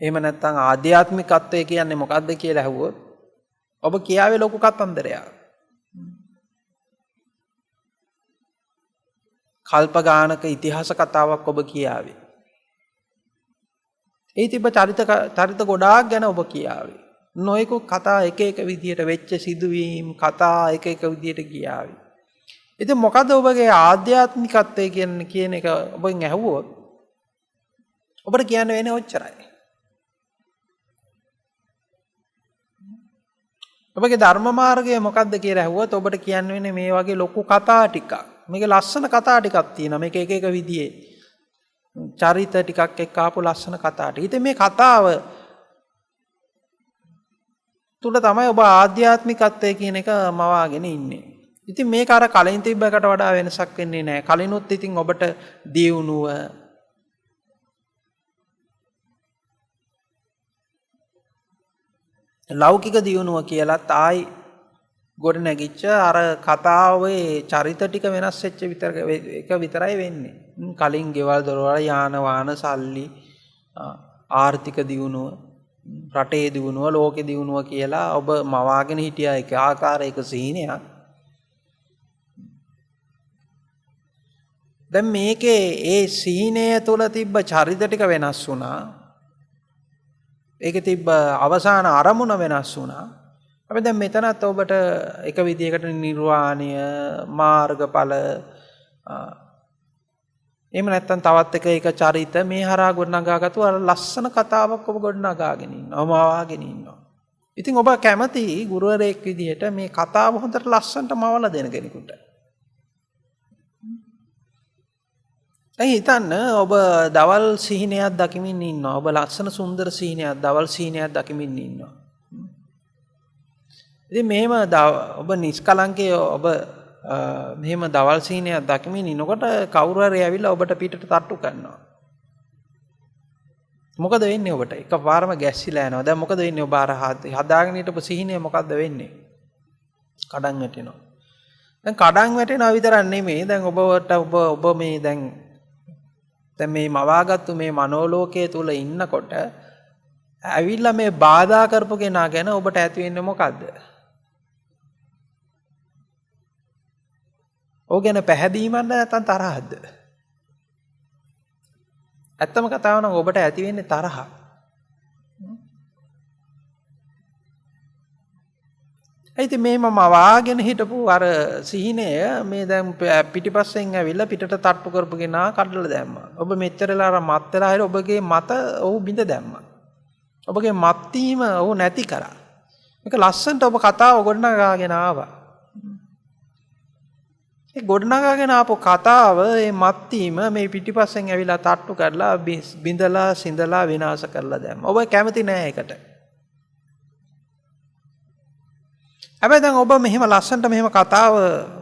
එහෙම නැත්නම් ආධ්‍යාත්මිකත්වය කියන්නේ මොකක්ද කියලා අහුවොත් ඔබ කියාවේ ලොකු කතන්දරයක්. කල්ප ගානක ඉතිහාස කතාවක් ඔබ කියාවේ. ඒ තිබ්බ චරිත ගොඩාක් ගැන ඔබ කියාවේ. නොයෙකුත් කතා එක එක විදියට වෙච්ච සිදුවීම් කතා එක එක විදියට කියාවේ. ඉතින් මොකද ඔබගේ ආධ්‍යාත්මිකත්වය කියන එක ඔබෙන් ඇහුවොත් ඔබට කියන්න වෙන්නේ ඔච්චරයි. ඔබගේ ධර්ම මාර්ගය මොකක්ද කියලා ඇහුවොත් ඔබට කියන්න වෙන්නේ මේ වගේ ලොකු කතා ටිකක්. මේක ලස්සන කතා ටිකක් තියෙනවා. මේක එක එක විදිහේ චරිත ටිකක් එක්ක ආපු ලස්සන කතා ටික. ඉතින් මේ කතාව තුල තමයි ඔබ ආධ්‍යාත්මිකත්වය කියන එක මවාගෙන ඉන්නේ. ඉතින් මේක අර කලින් තිබ්බ එකට වඩා වෙනසක් වෙන්නේ නැහැ. කලිනුත් ඉතින් ඔබට දියුණුව ලෞකික දියුණුව කියලාත් ආයි ගොඩ නැගිච්ච අර කතාවේ චරිත ටික වෙනස් වෙච්ච එක විතරයි වෙන්නේ. කලින් ගෙවල් දොරවල් යාන වාහන සල්ලි ආර්ථික දියුණුව රටේ දියුණුව ලෝකේ දියුණුව කියලා ඔබ මවාගෙන හිටියා එක ආකාරයක සීනයක්. දැන් මේකේ ඒ සීනය තුළ තිබ්බ චරිත ටික වෙනස් වුණා. ඒකේ තිබ්බ අවසාන අරමුණ වෙනස් වුණා. අපි දැන් මෙතනත් ඔබට එක විදියකට නිර්වාණය මාර්ගඵල එහෙම නැත්නම් තවත් එක චරිත මේ හරහා ගොඩනගාගත්තු අර ලස්සන කතාවක් ඔබ ගොඩනගාගෙන ඉන්නවා මවාගෙන ඉන්නවා. ඉතින් ඔබ කැමති ගුරුවරයෙක් විදිහට මේ කතාව හොඳට ලස්සනට මවලා දෙන කෙනෙකුට. දැන් හිතන්න ඔබ දවල් සිහිනයක් දකිමින් ඉන්නවා. ඔබ ලස්සන සුන්දර සිහිනයක් දවල් සිහිනයක් දකිමින් ඉන්නවා. ඉතින් මෙහෙම ඔබ නිස්කලංකේ ඔබ මෙහෙම දවල් සිහිනයක් දකිමින් ඉනකොට කවුරු හරි ඇවිල්ලා ඔබට පිටට තට්ටු කරනවා. මොකද වෙන්නේ ඔබට? එකපාරම ගැස්සිලා යනවා. දැන් මොකද වෙන්නේ ඔබ අර හදාගෙන හිටපු සිහිනය මොකද්ද වෙන්නේ? කඩන් වැටෙනවා. දැන් කඩන් වැටෙනවා විතරක් නෙමෙයි. දැන් ඔබ මේ දැන් මේ මවාගත්තු මේ මනෝලෝකයේ තුල ඉන්නකොට ඇවිල්ලා මේ බාධා කරපු කෙනා ගැන ඔබට ඇති වෙන්නේ මොකද්ද? ඔය ගැන පැහැදීමක් නැත්නම් තරහක්ද? ඇත්තම කතාව නම් ඔබට ඇති වෙන්නේ තරහ. ඉතින් මේම මවාගෙන හිටපු අර සිහිනය මේ දැන් පිටිපස්සෙන් ඇවිල්ලා පිටට තට්ටු කරපු කෙනා කඩලා දැම්මා. ඔබ මෙච්චරලා අර මත් වෙලා හිර ඔබගේ මත ඔහු බිඳ දැම්මා. ඔබගේ මත් වීම ඔහු නැති කරා. මේක ලස්සනට ඔබ කතාව ගොඩනගාගෙන ආවා. ඒ ගොඩනගාගෙන ආපු කතාව මේ මත් වීම මේ පිටිපස්සෙන් ඇවිල්ලා තට්ටු කරලා බිඳලා සිඳලා විනාශ කරලා දැම්මා. ඔබ කැමති නෑ ඒකට. හැබැයි දැන් ඔබ මෙහෙම ලස්සනට මෙහෙම කතාව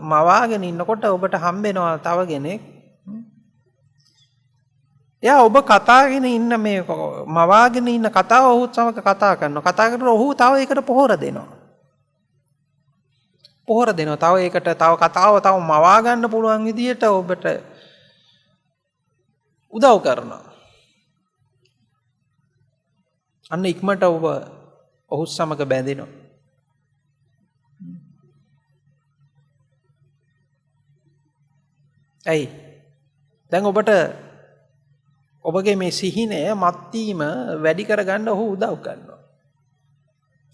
මවාගෙන ඉන්නකොට ඔබට හම්බෙනවා තව කෙනෙක්. එයා ඔබ කතාගෙන ඉන්න මේ මවාගෙන ඉන්න කතාව ඔහුත් සමග කතා කරනවා. කතා කරලා ඔහු තව ඒකට පොහොර දෙනවා. තව ඒකට තව කතාව තව මවා ගන්න පුළුවන් විදියට ඔබට උදව් කරනවා. අන්න ඉක්මනට ඔබ ඔහු සමග බැඳෙනවා. ඇයි? දැන් ඔබට ඔබගේ මේ සිහිනය මත්වීම වැඩි කරගන්න ඔහු උදව් කරනවා.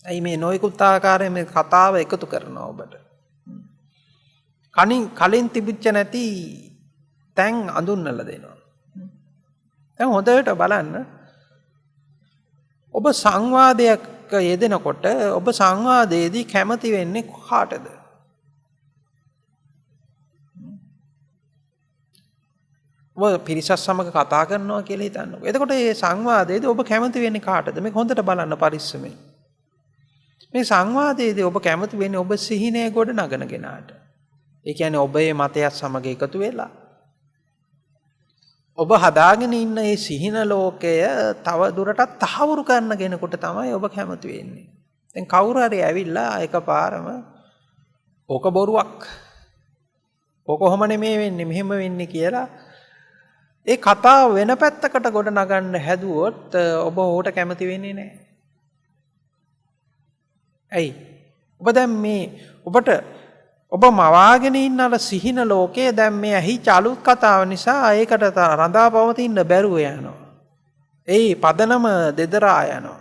ඇයි මේ නොයෙකුත් ආකාරයෙන් මේ කතාව එකතු කරනවා ඔබට. කලින් තිබිච්ච නැති තැන් අඳුන්වලා දෙනවා. දැන් හොඳට බලන්න ඔබ සංවාදයක් යෙදෙනකොට ඔබ සංවාදයේදී කැමති වෙන්නේ කාටද? ඔබ පිරිසක් සමග කතා කරනවා කියලා හිතන්නකෝ. එතකොට මේ සංවාදයේදී ඔබ කැමති වෙන්නේ කාටද? මේක හොඳට බලන්න පරිස්සමෙන්. මේ සංවාදයේදී ඔබ කැමති වෙන්නේ ඔබ සිහිනය ගොඩ නගන කෙනාට. ඒ කියන්නේ ඔබේ මතයත් සමග එකතු වෙලා ඔබ හදාගෙන ඉන්න මේ සිහින ලෝකය තව දුරටත් තහවුරු කරන කෙනෙකුට තමයි ඔබ කැමති වෙන්නේ. දැන් කවුරු හරි ඇවිල්ලා එකපාරම ඕක බොරුවක්. ඕක කොහොම නෙමෙයි වෙන්නේ මෙහෙම වෙන්නේ කියලා ඒ කතාව වෙන පැත්තකට ගොඩ නගන්න හැදුවොත් ඔබ ඕකට කැමති වෙන්නේ නැහැ. ඇයි? ඔබ දැන් මේ ඔබට ඔබ මවාගෙන ඉන්න අර සිහින ලෝකයේ දැන් මේ ඇහිච්ච අලුත් කතාව නිසා ඒකට රඳා පවතින්න බැරුව යනවා. ඒ පදනම දෙදරා යනවා.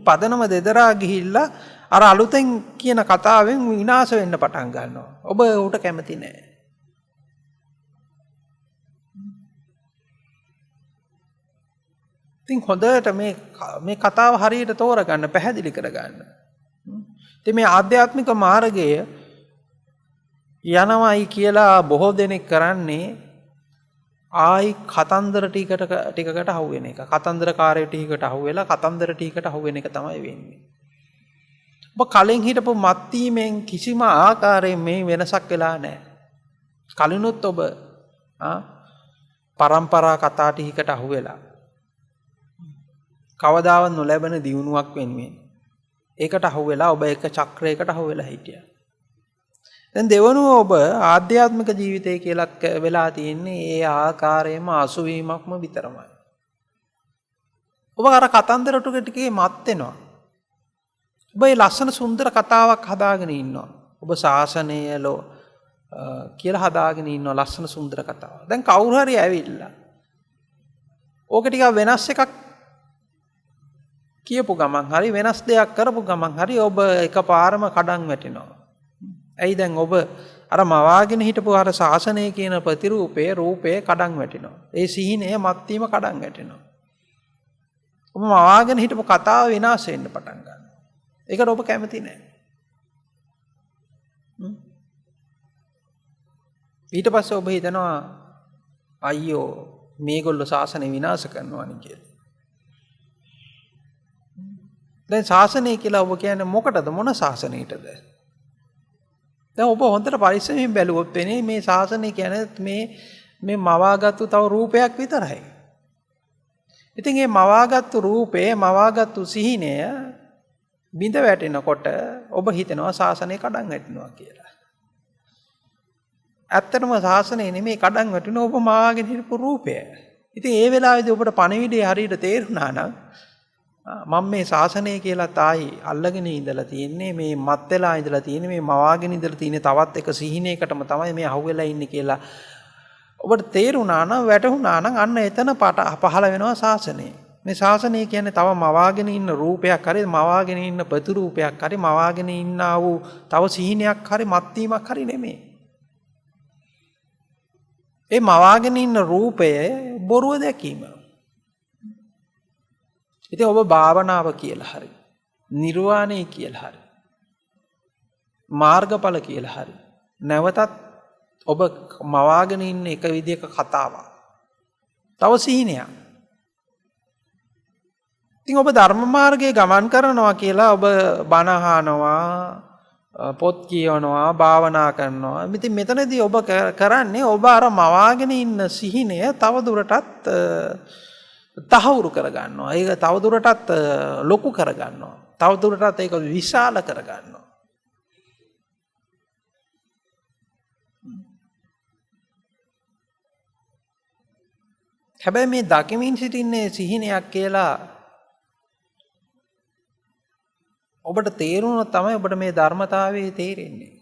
පදනම දෙදරා ගිහිල්ලා අර අලුතෙන් කියන කතාවෙන් විනාශ වෙන්න පටන් ගන්නවා. ඔබ උට කැමති නැහැ. ඉතින් හොඳට මේ කතාව හරියට තෝරගන්න, පැහැදිලි කරගන්න. ඉතින් මේ ආධ්‍යාත්මික මාර්ගය යනවායි කියලා බොහෝ දෙනෙක් කරන්නේ ආයි කතන්දර ටිකකට අහු වෙන එක. කතන්දරකාරයෝ ටිකකට අහු වෙලා කතන්දර ටිකකට අහු වෙන එක තමයි වෙන්නේ. ඔබ කලින් හිටපු මත්වීමෙන් කිසිම ආකාරයෙන් මේ වෙනසක් වෙලා නැහැ. කලිනුත් ඔබ පරම්පරා කතා ටිකකට අහු වෙලා කවදාවත් නොලැබෙන දියුණුවක් වෙනුවෙන් ඒකට අහු වෙලා ඔබ එක චක්‍රයකට අහු වෙලා හිටියා. දැන් දෙවනුව ඔබ ආධ්‍යාත්මික ජීවිතය කියලා වෙලා තියෙන්නේ ඒ ආකාරයෙන්ම අසුවීමක්ම විතරමයි. ඔබ අර කතන්දර ටිකේ මත් වෙනවා. ඔබ මේ ලස්සන සුන්දර කතාවක් හදාගෙන ඉන්නවා. ඔබ ශාසනය කියලා හදාගෙන ඉන්නවා ලස්සන සුන්දර කතාවක්. දැන් කවුරු හරි ඇවිල්ලා ඕක ටිකක් වෙනස් එකක් කියපු ගමන් හරි වෙනස් දෙයක් කරපු ගමන් හරි ඔබ එකපාරම කඩන් වැටෙනවා. ඇයි දැන් ඔබ අර මවාගෙන හිටපු අර ශාසනය කියන ප්‍රතිරූපයේ රූපේ කඩන් වැටෙනවා. ඒ සිහිනය මත්වීම කඩන් වැටෙනවා. ඔබ මවාගෙන හිටපු කතාව විනාශ වෙන්න පටන් ගන්නවා. ඒකට ඔබ කැමති නැහැ. ඊට පස්සේ ඔබ හිතනවා අයියෝ මේගොල්ලෝ ශාසනය විනාශ කරනවානි කියලා. දැන් ශාසනය කියලා ඔබ කියන්නේ මොකටද? මොන ශාසනයටද? දැන් ඔබ හොඳට පරිස්සමෙන් බැලුවොත් වෙන්නේ මේ ශාසනය කියන්නේ මේ මවාගත්තු තව රූපයක් විතරයි. ඉතින් මේ මවාගත්තු රූපේ මවාගත්තු සිහිනය බිඳ වැටෙනකොට ඔබ හිතනවා ශාසනය කඩන් වැටෙනවා කියලා. ඇත්තටම ශාසනය නෙමෙයි කඩන් වැටෙන ඔබ මවාගෙන හිටපු රූපය. ඉතින් ඒ වෙලාවේදී ඔබට පණිවිඩය හරියට තේරුණා නම් මම මේ ශාසනය කියලා තායි අල්ලගෙන ඉඳලා තියෙන්නේ මේ මත් වෙලා ඉඳලා තියෙන්නේ මේ මවාගෙන ඉඳලා තියෙන්නේ තවත් එක සිහිනයකටම තමයි මේ අහුවෙලා ඉන්නේ කියලා ඔබට තේරුණා නම් වැටහුණා නම් අන්න එතන පහළ වෙනවා ශාසනය. මේ ශාසනය කියන්නේ තව මවාගෙන ඉන්න රූපයක් හරි මවාගෙන ඉන්න ප්‍රතිරූපයක් හරි මවාගෙන ඉන්නා වූ තව සිහිනයක් හරි මත්වීමක් හරි නෙමෙයි. ඒ මවාගෙන ඉන්න රූපය බොරුව දැකීම. ඉතින් ඔබ භාවනාව කියලා හරි නිර්වාණය කියලා හරි මාර්ගඵල කියලා හරි නැවතත් ඔබ මවාගෙන ඉන්න එක විදිහක කතාවක්. තව සිහිනයක්. ඉතින් ඔබ ධර්ම මාර්ගයේ ගමන් කරනවා කියලා ඔබ බණ අහනවා, පොත් කියවනවා, භාවනා කරනවා. ඉතින් මෙතනදී ඔබ කරන්නේ ඔබ අර මවාගෙන ඉන්න සිහිනය තව දුරටත් තහවුරු කරගන්නවා. ඒක තවදුරටත් ලොකු කරගන්නවා. තවදුරටත් ඒක විශාල කරගන්නවා. හැබැයි මේ දකිමින් සිටින්නේ සිහිනයක් කියලා ඔබට තේරුණොත් තමයි ඔබට මේ ධර්මතාවය තේරෙන්නේ.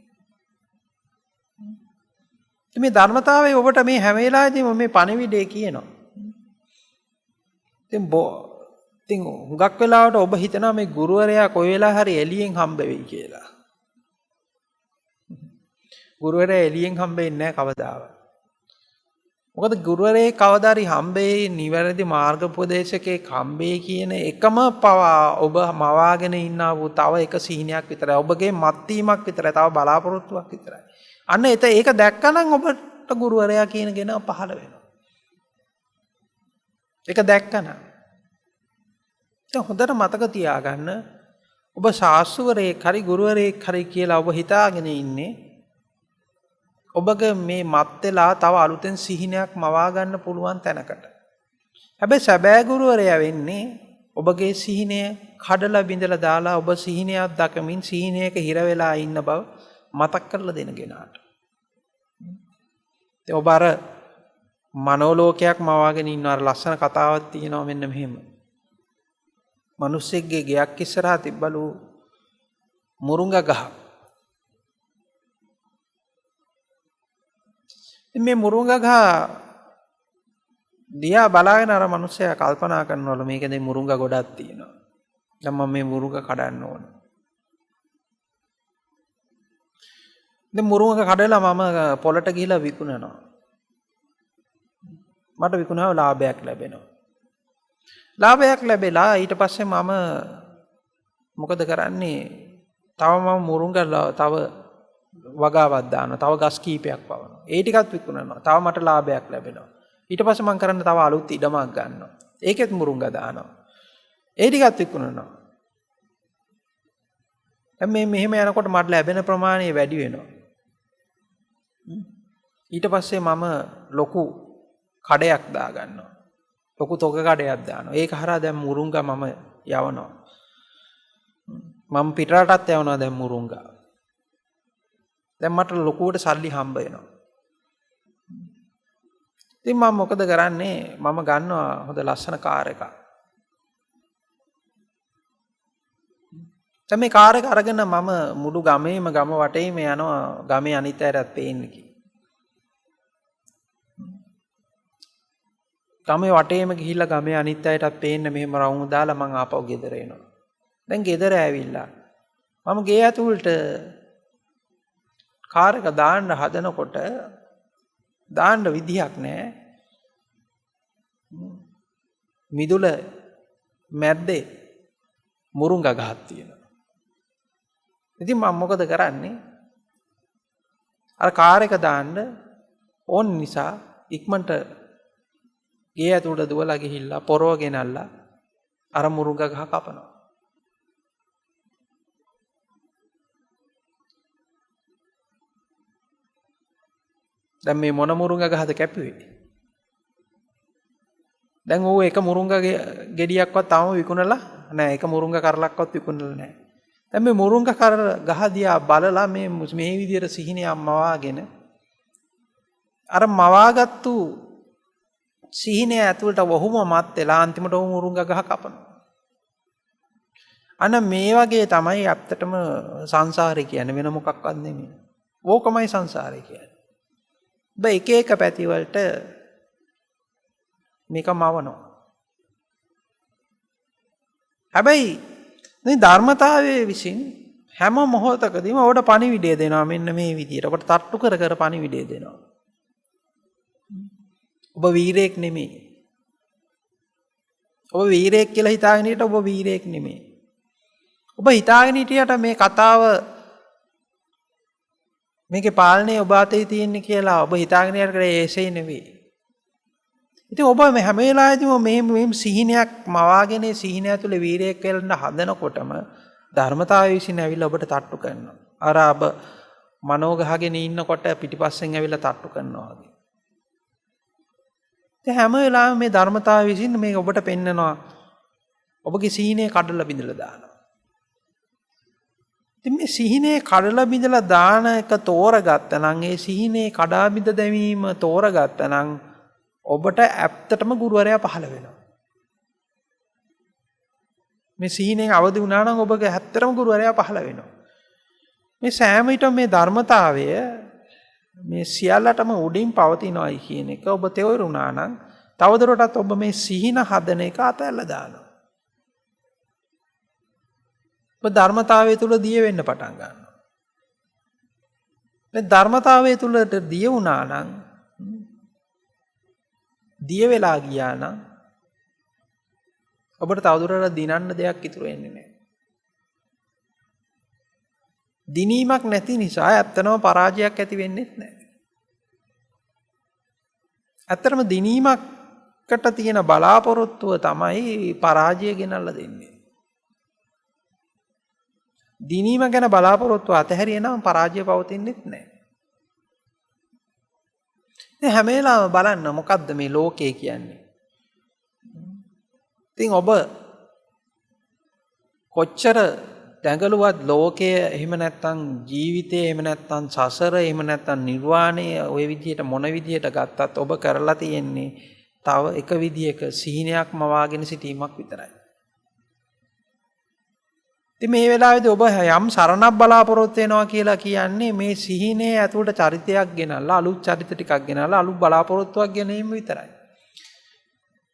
මේ ධර්මතාවය ඔබට මේ හැම වෙලාවෙදීම මේ පණිවිඩය කියනවා. ඉතින් හුඟක් වෙලාවට ඔබ හිතනවා මේ ගුරුවරයා කොයි වෙලාව හරි එළියෙන් හම්බ වෙයි කියලා. ගුරුවරයා එළියෙන් හම්බ වෙන්නේ නැහැ කවදාවත්. මොකද ගුරුවරයෙක් කවදා හරි හම්බෙයි නිවැරදි මාර්ගෝපදේශකෙක් හම්බෙයි කියන එකම පවා ඔබ මවාගෙන ඉන්නා වූ තව එක සීනියක් විතරයි. ඔබගේ මත්වීමක් විතරයි. තව බලාපොරොත්තුවක් විතරයි. අන්න ඒක දැක්කනම් ඔබට ගුරුවරයා කියන කෙන පහළ වෙනවා. ඒක දැක්කනම්. දැන් හොඳට මතක තියාගන්න ඔබ ශාස්ත්‍රවරයෙක් හරි ගුරුවරයෙක් හරි කියලා ඔබ හිතාගෙන ඉන්නේ ඔබගේ මේ මත් වෙලා තව අලුතෙන් සිහිනයක් මවා ගන්න පුළුවන් තැනකට. හැබැයි සැබෑ ගුරුවරයා වෙන්නේ ඔබගේ සිහිනය කඩලා බිඳලා දාලා ඔබ සිහිනයක් දකමින් සිහිනයක හිර වෙලා ඉන්න බව මතක් කරලා දෙන කෙනාට. ඔබ අර මනෝලෝකයක් මවාගෙන ඉන්න අර ලස්සන කතාවක් තියෙනවා මෙන්න මෙහෙම. මිනිස්සෙක්ගේ ගෙයක් ඉස්සරහා තිබ්බලු මුරුංගා ගහ. මේ මුරුංගා ගහ දිහා බලාගෙන අර මිනිස්සයා කල්පනා කරනවලු මේක දැන් මුරුංගා ගොඩක් තියෙනවා. දැන් මම මේ මුරුංගා කඩන්න ඕන. දැන් මුරුංගා කඩලා මම පොළට ගිහිලා විකුණනවා. මට විකුණාම ලාභයක් ලැබෙනවා. ලාභයක් ලැබෙලා ඊට පස්සේ මම මොකද කරන්නේ? තව මම මුරුංගා තව වගාවක් දානවා. තව ගස් කීපයක් පවනවා. ඒ ටිකත් විකුණනවා. තව මට ලාභයක් ලැබෙනවා. ඊට පස්සේ මම කරන්නේ තව අලුත් ඉඩමක් ගන්නවා. ඒකෙත් මුරුංගා දානවා. ඒ ටිකත් විකුණනවා. දැන් මේ මෙහෙම යනකොට මට ලැබෙන ප්‍රමාණය වැඩි වෙනවා. ඊට පස්සේ මම ලොකු කඩයක් දා ගන්නවා. ලොකු තොග කඩයක් දානවා. ඒක හරහා දැන් මුරුංගා මම යවනවා. මම පිටරටත් යවනවා දැන් මුරුංගා. දැන් මට ලොකුවට සල්ලි හම්බ වෙනවා. ඉතින් මම මොකද කරන්නේ? මම ගන්නවා හොඳ ලස්සන කාර් එකක්. දැන් මේ කාර් එක අරගෙන මම මුළු ගම වටේම යනවා ගමේ අනිත් අයටත් පේන්න කි. ගමේ වටේම ගිහිල්ලා ගමේ අනිත් අයටත් පේන්න මෙහෙම රවුම් දාලා මං ආපහු ගෙදර එනවා. දැන් ගෙදර ඇවිල්ලා මම ගේ ඇතුළට කාර් එක දාන්න හදනකොට දාන්න විදියක් නැහැ. මිදුල මැද්දේ මුරුංගා ගහක් තියෙනවා. ඉතින් මම මොකද කරන්නේ? අර කාර් එක දාන්න ඕන නිසා ඉක්මනට ගේ ඇතුළට දුවලා ගිහිල්ලා පොරව ගෙනල්ලා අර මුරුංගා ගහ කපනවා. දැන් මේ මොන මුරුංගා ගහද කැපුවේ? දැන් ඕව එක මුරුංගා ගෙඩියක්වත් තාම විකුණලා නැහැ. එක මුරුංගා කරලක්වත් විකුණලා නැහැ. දැන් මේ මුරුංගා කර ගහ දිහා බලලා මේ විදියට සිහිනයක් මවාගෙන අර මවාගත්තු සිහිනය ඇතුළට වහුම මත් වෙලා අන්තිමට ඔහු මුරුංගා ගහ කපනවා. අන්න මේ වගේ තමයි ඇත්තටම සංසාරේ කියන්නේ, වෙන මොකක්වත් නෙමෙයි. ඕකමයි සංසාරේ කියන්නේ. ඔබ එක එක පැති වලට මේක මවනවා. හැබැයි මේ ධර්මතාවයේ විසින් හැම මොහොතකදීම ඔබට පණිවිඩය දෙනවා. මෙන්න මේ විදියට ඔබට තට්ටු කර කර පණිවිඩය දෙනවා. ඔබ වීරයෙක් නෙමෙයි. ඔබ වීරයෙක් කියලා හිතාගෙන හිටියට ඔබ වීරයෙක් නෙමෙයි. ඔබ හිතාගෙන හිටියට මේ කතාව මේකේ පාලනය ඔබ අතේ තියෙන්නේ කියලා ඔබ හිතාගෙන හිටියට ඒසෙයි නෙවෙයි. ඉතින් ඔබ මේ හැම වෙලාවෙදිම මේ සිහිනයක් මවාගෙන සිහිනය ඇතුලේ වීරයෙක් වෙන්න හදනකොටම ධර්මතාවය විසින් ඇවිල්ලා ඔබට තට්ටු කරනවා. අර ඔබ මනෝ ගහගෙන ඉන්නකොට පිටිපස්සෙන් ඇවිල්ලා තට්ටු කරනවා වගේ. හැම වෙලාවෙම මේ ධර්මතාවය විසින් මේ ඔබට පෙන්නනවා ඔබගේ සිහිනේ කඩලා බිඳලා දානවා. ඉතින් මේ සිහිනේ කඩලා බිඳලා දාන එක තෝරගත්තා නම් ඒ සිහිනේ කඩා බිඳ දැමීම තෝරගත්තා නම් ඔබට ඇත්තටම ගුරුවරයා පහළ වෙනවා. මේ සිහිනෙන් අවදි වුණා නම් ඔබගේ ඇත්තටම ගුරුවරයා පහළ වෙනවා. මේ සෑම විටම මේ ධර්මතාවය මේ සියල්ලටම උඩින් පවතිනවායි කියන එක ඔබ තේරුණා නම් තවදුරටත් ඔබ මේ සිහින හදන එක අතහැරලා දානවා. ඔබ ධර්මතාවය තුල දිය වෙන්න පටන් ගන්නවා. මේ ධර්මතාවය තුලට දිය වුණා නම් දිය වෙලා ගියා නම් ඔබට තවදුරටත් දිනන්න දෙයක් ඉතුරු වෙන්නේ නැහැ. දිනීමක් නැති නිසා ඇත්තනම පරාජයක් ඇති වෙන්නේ නැහැ. ඇත්තටම දිනීමකට තියෙන බලාපොරොත්තුව තමයි පරාජය ගෙනල්ලා දෙන්නේ. දිනීම ගැන බලාපොරොත්තුව අතහැරිය නම් පරාජය පවතින්නේ නැහැ. දැන් හැම වෙලාවෙම බලන්න මොකද්ද මේ ලෝකය කියන්නේ? ඉතින් ඔබ කොච්චර දැඟලුවත් ලෝකය එහෙම නැත්නම් ජීවිතය එහෙම නැත්නම් සසර එහෙම නැත්නම් නිර්වාණය ওই විදිහට මොන විදිහට ගත්තත් ඔබ කරලා තියෙන්නේ තව එක විදිහක සිහිනයක් මවාගෙන සිටීමක් විතරයි. ඉතින් මේ වෙලාවේදී ඔබ යම් සරණක් බලාපොරොත්තු වෙනවා කියලා කියන්නේ මේ සිහිනේ ඇතුළට චරිතයක් ගෙනල්ලා අලුත් චරිත ටිකක් ගෙනල්ලා අලුත් බලාපොරොත්තුවක් ගැනීම විතරයි.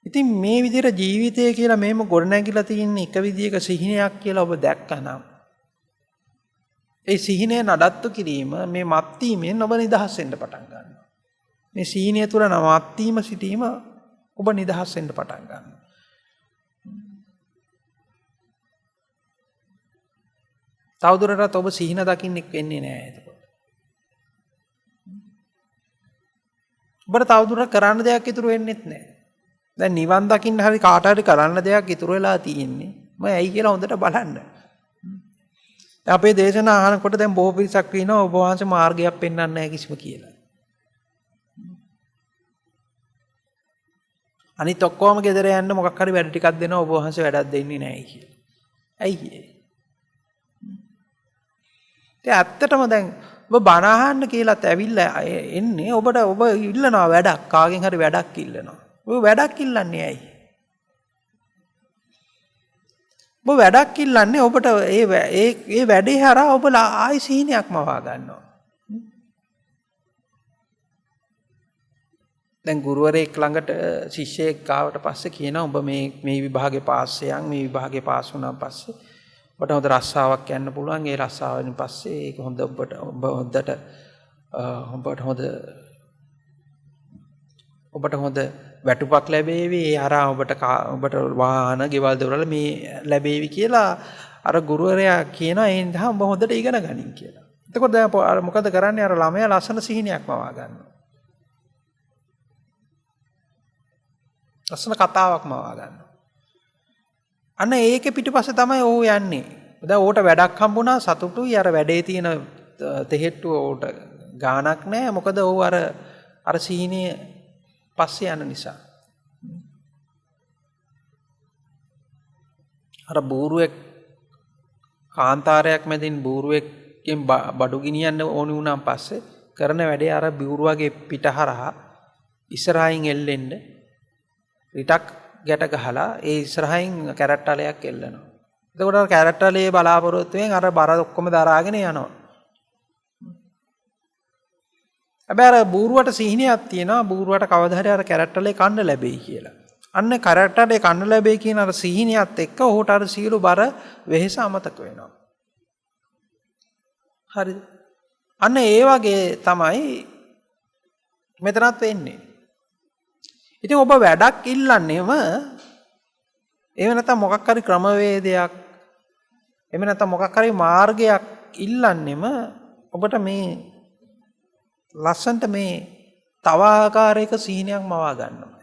ඉතින් මේ විදිහට ජීවිතය කියලා මෙහෙම ගොඩනැගිලා තියෙන එක විදිහක සිහිනයක් කියලා ඔබ දැක්කනම් ඒ සිහිනය නඩත්තු කිරීම මේ මත්වීමෙන් ඔබ නිදහස් වෙන්න පටන් ගන්නවා. මේ සිහිනය තුළ නවත්වීම සිටීම ඔබ නිදහස් වෙන්න පටන් ගන්නවා. තවදුරටත් ඔබ සිහින දකින්නෙක් වෙන්නේ නැහැ එතකොට. ඔබට තවදුරටත් කරන්න දෙයක් ඉතුරු වෙන්නේ නැහැ. දැන් නිවන් දකින්න හරි කාට හරි කරන්න දෙයක් ඉතුරු වෙලා තියෙන්නේ. මම ඇයි කියලා හොඳට බලන්න. අපේ දේශනා අහනකොට දැන් බොහෝ පිරිසක් කියනවා ඔබ වහන්සේ මාර්ගයක් පෙන්වන්නේ නැහැ කිසිම කියලා. අනිත් ඔක්කොම ගෙදර යන්න මොකක් හරි වැඩ ටිකක් දෙනවා ඔබ වහන්සේ වැඩක් දෙන්නේ නැහැ කියලා. ඇයි ඒ? ඇත්තටම දැන් ඔබ බණ අහන්න කියලාත් ඇවිල්ලා එන්නේ ඔබ ඉල්ලනවා වැඩක් කාගෙන් හරි වැඩක් ඉල්ලනවා. ඔබ වැඩක් ඉල්ලන්නේ ඇයි? ඔබ වැඩක් ඉල්ලන්නේ ඔබට ඒ වැඩේ හරහා ඔබ ආයි සිහිනයක් මවා ගන්නවා. දැන් ගුරුවරයෙක් ළඟට ශිෂ්‍යයෙක් ආවට පස්සේ කියනවා ඔබ මේ විභාගේ පාස් යන් මේ විභාගේ පාස් වුණාන් පස්සේ ඔබට හොඳ රස්සාවක් යන්න පුළුවන්. ඒ රස්සාවෙන් පස්සේ ඒක හොඳ ඔබට හොඳ වැටුපක් ලැබේවි. ඒ හරහා ඔබට වාහන, ගෙවල් දොරවල් මේ ලැබේවි කියලා අර ගුරුවරයා කියනවා. ඒ නිසා ඔබ හොඳට ඉගෙන ගනින් කියලා. එතකොට දැන් මොකද කරන්නේ? අර ළමයා ලස්සන සිහිනයක් මවා ගන්නවා. ලස්සන කතාවක් මවා ගන්නවා. අන්න ඒකේ පිටිපස්සේ තමයි ඔහු යන්නේ. දැන් ඕට වැඩක් හම්බුණා සතුටුයි. අර වැඩේ තියෙන තෙහෙට්ටුව ඕට ගාණක් නැහැ. මොකද ඔහු අර සිහිනේ පස්සේ යන නිසා. අර බූරුවෙක් කාන්තාරයක් මැදින් බූරුවෙක්ගෙන් බඩු ගෙනියන්න ඕනි වුණාන් පස්සේ කරන වැඩේ අර බූරුවගේ පිටහරහා ඉස්සරහින් එල්ලෙන්න රිටක් ගැට ගහලා ඒ ඉස්සරහින් කැරට්ටලයක් එල්ලනවා. එතකොට අර කැරට්ටලේ බලාපොරොත්තුෙන් අර බර ඔක්කොම දරාගෙන යනවා. හැබැයි අර බූරුවට සිහිනයක් තියෙනවා බූරුවට කවදා හරි අර කැරට්ටලේ කන්න ලැබෙයි කියලා. අන්න කැරට්ටලේ කන්න ලැබෙයි කියන අර සිහිනයත් එක්ක ඔහුට අර සියලු බර වෙහෙස අමතක වෙනවා. හරිද? අන්න ඒ වගේ තමයි මෙතනත් වෙන්නේ. ඉතින් ඔබ වැඩක් ඉල්ලන්නේම එහෙම නැත්නම් මොකක් හරි ක්‍රමවේදයක් එහෙම නැත්නම් මොකක් හරි මාර්ගයක් ඉල්ලන්නේම ඔබට මේ ලස්සන්ට මේ තව ආකාරයක සිහිනයක් මවා ගන්නවා.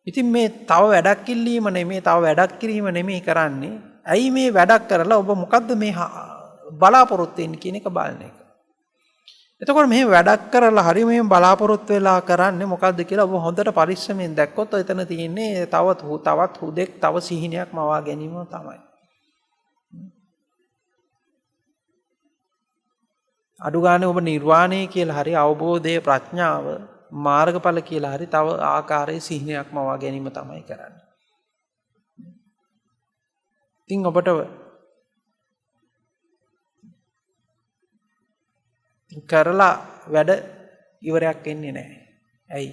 ඉතින් මේ තව වැඩක් ඉල්ලීම නෙමෙයි තව වැඩක් කිරීම නෙමෙයි කරන්නේ. ඇයි මේ වැඩක් කරලා ඔබ මොකද්ද මේ බලාපොරොත්තු වෙන්නේ කියන එක බලන එක. එතකොට මෙහෙම වැඩක් කරලා හරි මෙහෙම බලාපොරොත්තු වෙලා කරන්නේ මොකද්ද කියලා ඔබ හොඳට පරිස්සමෙන් දැක්කොත් එතන තියෙන්නේ තවත් හුදෙක් තව සිහිනයක් මවා ගැනීම තමයි. අඩු ගානේ ඔබ නිර්වාණය කියලා හරි අවබෝධය ප්‍රඥාව මාර්ගඵල කියලා හරි තව ආකාරයේ සිහිනයක් මවා ගැනීම තමයි කරන්නේ. ඉතින් ඔබට කරලා වැඩ ඉවරයක් වෙන්නේ නැහැ. ඇයි?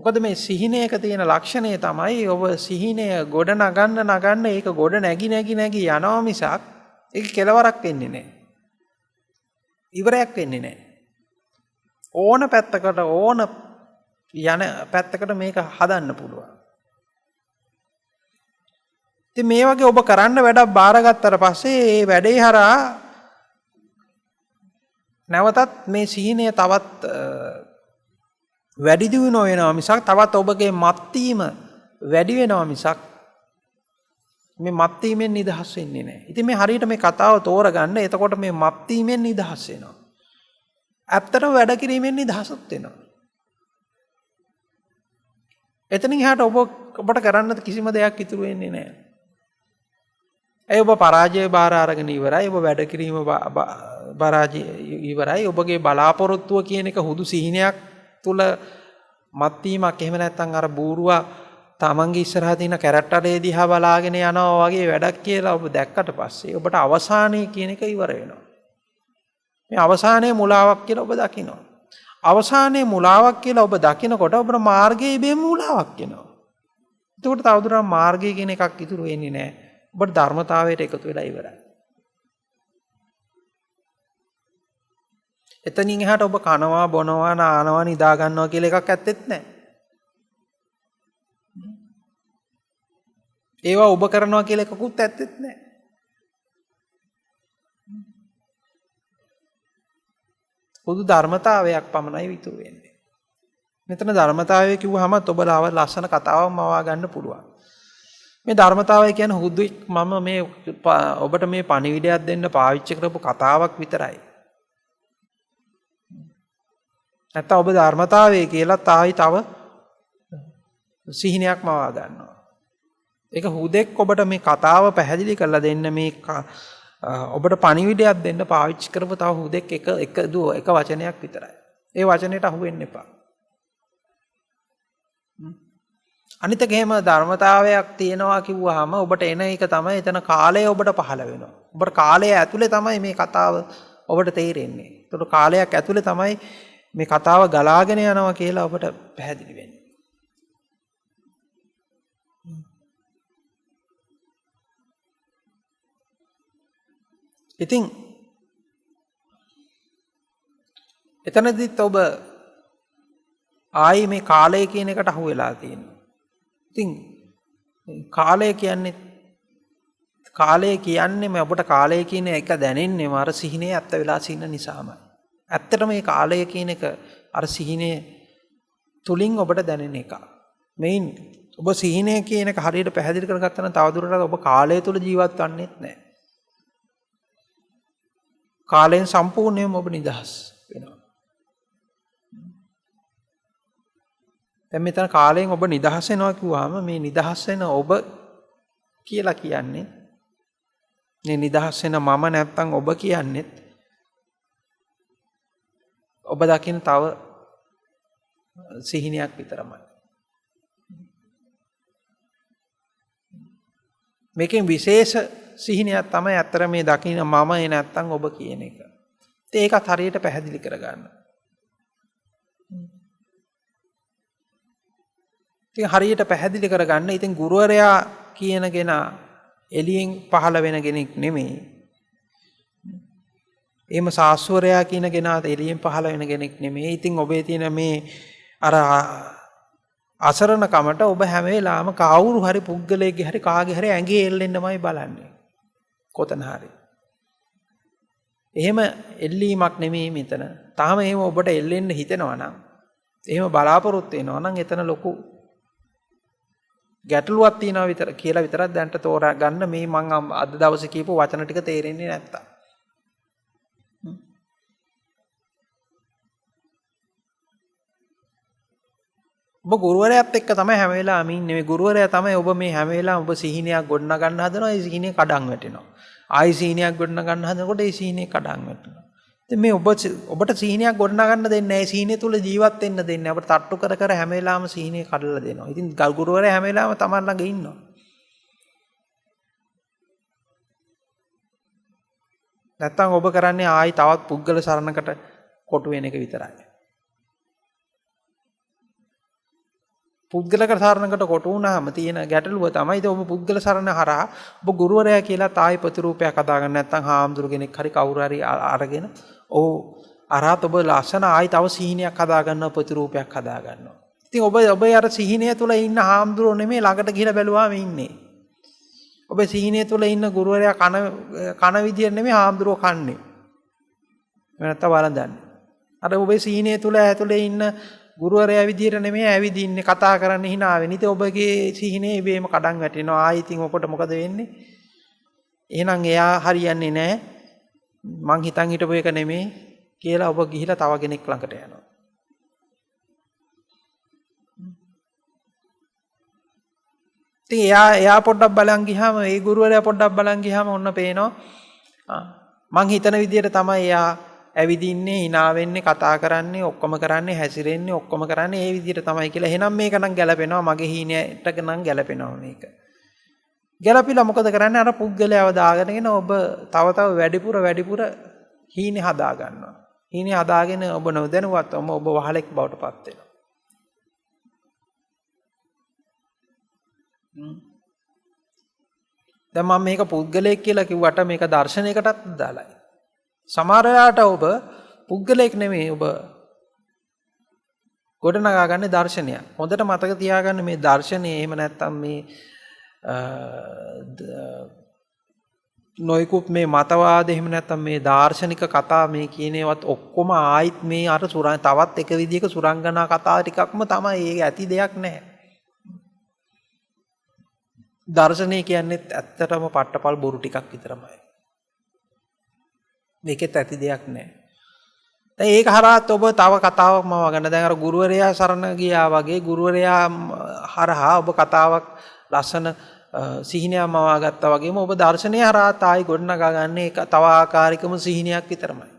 මොකද මේ සිහිනයක තියෙන ලක්ෂණය තමයි ඔබ සිහිනය ගොඩ නගන්න ඒක ගොඩ නැගි යනවා මිසක් ඒක කෙලවරක් වෙන්නේ නැහැ. ඉවරයක් වෙන්නේ නැහැ. ඕන පැත්තකට ඕන යන පැත්තකට මේක හදන්න පුළුවන්. ඉතින් මේ වගේ ඔබ කරන්න වැඩක් බාරගත්තට පස්සේ මේ වැඩේ හරහා නැවතත් මේ සිහිනය තවත් වැඩි දියුණු වෙනවා මිසක් තවත් ඔබගේ මත්වීම වැඩි වෙනවා මිසක් මේ මත්වීමෙන් නිදහස් වෙන්නේ නැහැ. ඉතින් මේ හරියට මේ කතාව තෝරගන්න. එතකොට මේ මත්වීමෙන් නිදහස් වෙනවා. ඇත්තටම වැඩ කිරීමෙන් නිදහසක් වෙනවා. එතනින් එහාට ඔබට කරන්න කිසිම දෙයක් ඉතුරු වෙන්නේ නැහැ. ඒ ඔබ පරාජය බාර අරගෙන ඉවරයි. ඔබ වැඩ කිරීම පරාජය ඉවරයි. ඔබගේ බලාපොරොත්තුව කියන එක හුදු සිහිනයක් තුල මත්වීමක්. එහෙම නැත්නම් අර බූරුවා තමන්ගේ ඉස්සරහා තියෙන කැරට්ටරේ දිහා බලාගෙන යනවා වගේ වැඩක් කියලා ඔබ දැක්කට පස්සේ ඔබට අවසානයේ කියන එක ඉවර වෙනවා. මේ අවසානයේ මුලාවක් කියලා ඔබ දකිනවා. අවසානයේ මුලාවක් කියලා ඔබ දකිනකොට ඔබට මාර්ගයේ ඉබේම මුලාවක් වෙනවා. එතකොට තවදුරටත් මාර්ගය කියන එකක් ඉතුරු වෙන්නේ නැහැ. ඔබට ධර්මතාවයට එකතු වෙලා ඉවරයි. එතනින් එහාට ඔබ කනවා බොනවා නානවා නිදා ගන්නවා කියලා එකක් ඇත්තෙත් නැහැ. ඒවා ඔබ කරනවා කියලා එකකුත් ඇත්තෙත් නැහැ. පොදු ධර්මතාවයක් පමණයි විතුරු වෙන්නේ. මෙතන ධර්මතාවය කිව්වහම ඔබලා ලස්සන කතාවක් මවා ගන්න පුළුවන්. මේ ධර්මතාවය කියන්නේ හුදු මම මේ ඔබට මේ පණිවිඩයක් දෙන්න පාවිච්චි කරපු කතාවක් විතරයි. නැත්නම් ඔබ ධර්මතාවය කියලා තායි තව සිහිනයක් මවා ගන්නවා. ඒක හුදෙක් ඔබට මේ කතාව පැහැදිලි කරලා දෙන්න මේ ඔබට පණිවිඩයක් දෙන්න පාවිච්චි කරපු තව හුදෙක් එක වචනයක් විතරයි. ඒ වචනයට අහු වෙන්න එපා. අනිත් එක එහෙම ධර්මතාවයක් තියෙනවා කිව්වහම ඔබට එන එක තමයි එතන කාලය ඔබට පහළ වෙනවා. ඔබට කාලය ඇතුලේ තමයි මේ කතාව ඔබට තේරෙන්නේ. ඒතකොට කාලයක් ඇතුලේ තමයි මේ කතාව ගලාගෙන යනවා කියලා ඔබට පැහැදිලි වෙන්නේ. ඉතින් එතනදිත් ඔබ ආයි මේ කාලය කියන එකට අහු වෙලා තියෙනවා. ඉතින් කාලය කියන්නේ ඔබට කාලය කියන එක දැනෙන්නේ අර සිහිනේ ඇත්ත වෙලා සින්න නිසාමයි. ඇත්තටම මේ කාලය කියන එක අර සිහිනේ තුලින් ඔබට දැනෙන එක. මේන් ඔබ සිහිනේ කියන එක හරියට පැහැදිලි කරගත්තා නම් තවදුරටත් ඔබ කාලය තුල ජීවත් වන්නේත් නැහැ. කාලයෙන් සම්පූර්ණයෙන්ම ඔබ නිදහස් වෙනවා. දැන් මෙතන කාලයෙන් ඔබ නිදහස් වෙනවා කිව්වම මේ නිදහස් වෙන ඔබ කියලා කියන්නේ මේ නිදහස් වෙන මම නැත්තම් ඔබ කියන්නේ ඔබ දකින්න තව සිහිනයක් විතරමයි. මේකෙන් විශේෂ සිහිනයක් තමයි අතර මේ දකින්න මම නැත්තම් ඔබ කියන එක. ඒකත් හරියට පැහැදිලි කරගන්න. ඉතින් හරියට පැහැදිලි කරගන්න. ඉතින් ගුරුවරයා කියන කෙනා එළියෙන් පහළ වෙන කෙනෙක් නෙමෙයි. එහෙම සාස්වරයා කියන කෙනාට එළියෙන් පහළ වෙන කෙනෙක් නෙමෙයි. ඉතින් ඔබේ තියෙන මේ අර අසරණ කමට ඔබ හැම වෙලාවම කවුරු හරි පුද්ගලයෙක්ගේ හරි කාගේ හරි ඇඟේ එල්ලෙන්නමයි බලන්නේ. කොතන හරි. එහෙම එල්ලීමක් නෙමෙයි මෙතන. තාම එහෙම ඔබට එල්ලෙන්න හිතෙනවා නම් එහෙම බලාපොරොත්තු වෙනවා නම් එතන ලොකු ගැටලුවක් තියෙනවා විතර කියලා විතරක් දැන්ට තෝරා ගන්න. මේ මම අද දවසේ කියපු වචන ටික තේරෙන්නේ නැත්තම්. ඔබ ගුරුවරයාත් එක්ක තමයි හැම වෙලාවෙම ඉන්නේ. මේ ගුරුවරයා තමයි ඔබ මේ හැම වෙලාවෙම ඔබ සිහිනයක් ගොඩනගා ගන්න හදනවා. ඒ සිහිනේ කඩන් වැටෙනවා. ආයි සිහිනයක් ගොඩනගා ගන්න හදනකොට ඒ සිහිනේ කඩන් වැටෙනවා. ඉතින් මේ ඔබට සිහිනයක් ගොඩනගා ගන්න දෙන්නේ නැහැ. ඒ සිහිනේ තුල ජීවත් වෙන්න දෙන්නේ. අපිට තට්ටු කර කර හැම වෙලාවෙම සිහිනේ කඩලා දෙනවා. ඉතින් ගුරුවරයා හැම වෙලාවෙම තමන් ළඟ ඉන්නවා. නැත්තම් ඔබ කරන්නේ ආයි තවත් පුද්ගල සරණකට කොටු වෙන එක විතරයි. පුද්ගලක සරණකට කොට වුණාම තියෙන ගැටලුව තමයි ඔබ පුද්ගල සරණ හරහා ඔබ ගුරුවරයා කියලා තායි ප්‍රතිරූපයක් හදාගන්න නැත්නම් හාමුදුරු කෙනෙක් හරි කවුරු හරි අරගෙන ඔව් අරහත් ඔබ ලස්සන ආයි තව සිහිනයක් හදාගන්න ප්‍රතිරූපයක් හදාගන්නවා. ඉතින් ඔබ අර සිහිනය තුල ඉන්න හාමුදුරුවෝ නෙමෙයි ළඟට ගිහිලා බැලුවාම ඉන්නේ. ඔබ සිහිනය තුල ඉන්න ගුරුවරයා කන විදිය නෙමෙයි හාමුදුරුවෝ කන්නේ. නැත්තම් වළඳන්නේ. අර ඔබේ සිහිනය තුල ඇතුලේ ඉන්න ගුරුවරයා විදියට නෙමෙයි ඇවිදින්නේ කතා කරන්නේ hina වෙන්නේ. ඉතින් ඔබගේ සිහිනේ ඉබේම කඩන් වැටෙනවා. ආයි ඉතින් ඔකට මොකද වෙන්නේ? එහෙනම් එයා හරියන්නේ නැහැ. මං හිතන් හිටපු එක නෙමෙයි කියලා ඔබ ගිහිලා තව කෙනෙක් ළඟට යනවා. ඉතින් එයා පොඩ්ඩක් බලන් ගියාම ඒ ගුරුවරයා පොඩ්ඩක් බලන් ගියාම ඔන්න පේනවා. මං හිතන විදියට තමයි එයා ඇවිදින්නේ hina වෙන්නේ කතා කරන්නේ ඔක්කොම කරන්නේ හැසිරෙන්නේ ඔක්කොම කරන්නේ ඒ විදිහට තමයි කියලා. එහෙනම් මේක නම් ගැලපෙනවා මගේ හීනයට නම් ගැලපෙනවා මේක. ගැලපිලා මොකද කරන්නේ? අර පුද්ගලයාව දාගෙනගෙන ඔබ තව වැඩිපුර හීනේ හදා ගන්නවා. හීනේ හදාගෙන ඔබ නොදැනුවත්වම ඔබ වහලෙක් බවට පත් වෙනවා. දැන් මම මේක පුද්ගලයෙක් කියලා කිව්වට මේක දර්ශනයකටත් දාලයි. සමහර වෙලාවට ඔබ පුද්ගලයෙක් නෙමෙයි ඔබ ගොඩනගා ගන්න දර්ශනයක්. හොඳට මතක තියාගන්න මේ දර්ශනය එහෙම නැත්නම් මේ නොයිකුත් මේ මතවාද එහෙම නැත්නම් මේ දාර්ශනික කතා මේ කියන ඒවත් ඔක්කොම ආයිත් මේ අර තවත් එක විදිහක සුරංගනා කතා ටිකක්ම තමයි. ඒක ඇති දෙයක් නැහැ. දර්ශනය කියන්නේ ඇත්තටම පට්ටපල් බොරු ටිකක් විතරමයි. මේකෙත් ඇති දෙයක් නැහැ. දැන් ඒක හරහාත් ඔබ තව කතාවක් මව ගන්න. දැන් අර ගුරුවරයා සරණ ගියා වගේ ගුරුවරයා හරහා ඔබ කතාවක් ලස්සන සිහිනයක් මවා ගත්තා වගේම ඔබ දර්ශනය හරහා තායි ගොඩනගා ගන්න ඒක තව ආකාරිකම සිහිනයක් විතරමයි.